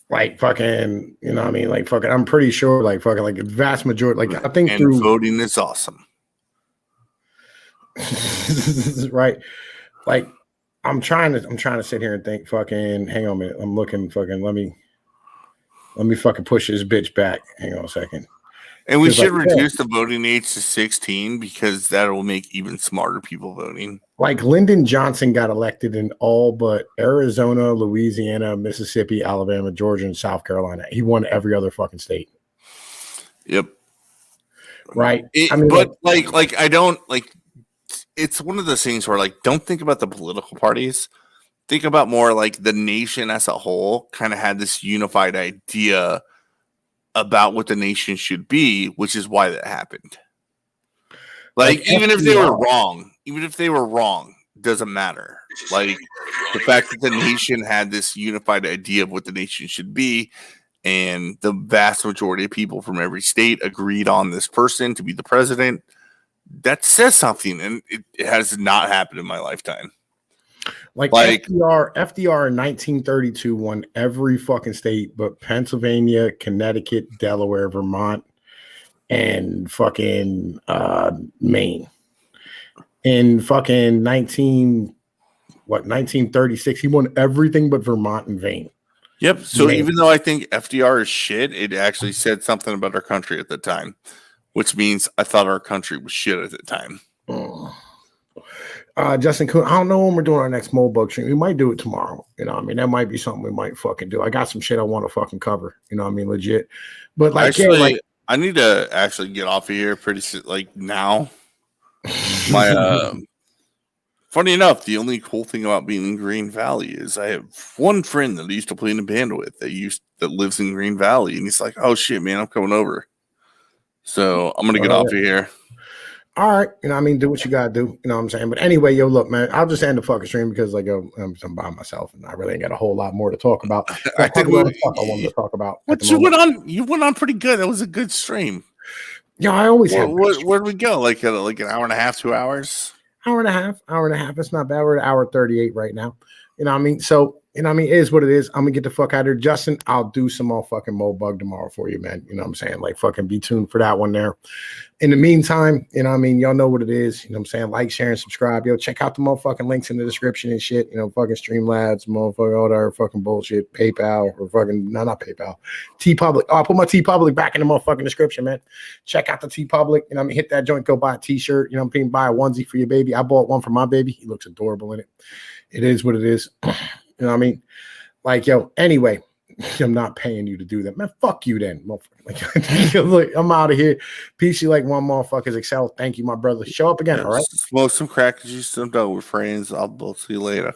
like fucking, you know what I mean? Like fucking, I'm pretty sure like fucking like a vast majority, like I think and voting is awesome. Right. Like I'm trying to sit here and think fucking, hang on a minute. I'm looking fucking, let me fucking push this bitch back. Hang on a second. And we should reduce the voting age to 16 because that will make even smarter people voting. Like Lyndon Johnson got elected in all but Arizona, Louisiana, Mississippi, Alabama, Georgia, and South Carolina. He won every other fucking state. Yep. Right. I mean, but like I don't like. It's one of those things where like don't think about the political parties. Think about more like the nation as a whole kind of had this unified idea about what the nation should be, which is why that happened. Like even if they were wrong, doesn't matter. Like the fact that the nation had this unified idea of what the nation should be, and the vast majority of people from every state agreed on this person to be the president, that says something, and it has not happened in my lifetime. Like FDR in 1932 won every fucking state but Pennsylvania, Connecticut, Delaware, Vermont, and fucking Maine. In fucking 1936, he won everything but Vermont and Maine. Yep. So even though I think FDR is shit, it actually said something about our country at the time, which means I thought our country was shit at the time. Oh. Justin Kuhn, I don't know when we're doing our next Moldbug stream. We might do it tomorrow. You know what I mean? That might be something we might fucking do. I got some shit I want to fucking cover. You know what I mean? Legit. But like, actually, yeah, like I need to actually get off of here pretty like now. My funny enough, the only cool thing about being in Green Valley is I have one friend that I used to play in a band with that lives in Green Valley, and he's like, "Oh shit, man, I'm coming over." So I'm gonna get off of here. All right, you know, I mean, do what you gotta do. You know what I'm saying? But anyway, yo, look, man, I'll just end the fucking stream because like, yo, I'm by myself and I really ain't got a whole lot more to talk about. I think what the fuck I wanted to talk about. What you went on pretty good. That was a good stream. Yeah, I always have. Where'd we go? Like an hour and a half, 2 hours? Hour and a half. It's not bad. We're at hour 38 right now. You know what I mean? So, you know what I mean? It is what it is. I'm gonna get the fuck out of here. Justin, I'll do some more fucking Moldbug tomorrow for you, man. You know what I'm saying? Like, fucking be tuned for that one there. In the meantime, you know what I mean? Y'all know what it is. You know what I'm saying? Like, share, and subscribe. Yo, check out the motherfucking links in the description and shit. You know, fucking Streamlabs, motherfucking all that fucking bullshit. PayPal or fucking, no, not PayPal. TeePublic. Oh, I put my TeePublic back in the motherfucking description, man. Check out the TeePublic. You know what I mean? Hit that joint, go buy a t-shirt. You know what I mean? Buy a onesie for your baby. I bought one for my baby. He looks adorable in it. It is what it is. You know what I mean? Like, yo, anyway, I'm not paying you to do that. Man, fuck you then. Look, I'm out of here. Peace you like one motherfuckers. Excel. Thank you, my brother. Show up again, all right? Smoke some crack. You some dough with friends. I'll see you later.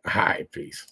All right, peace.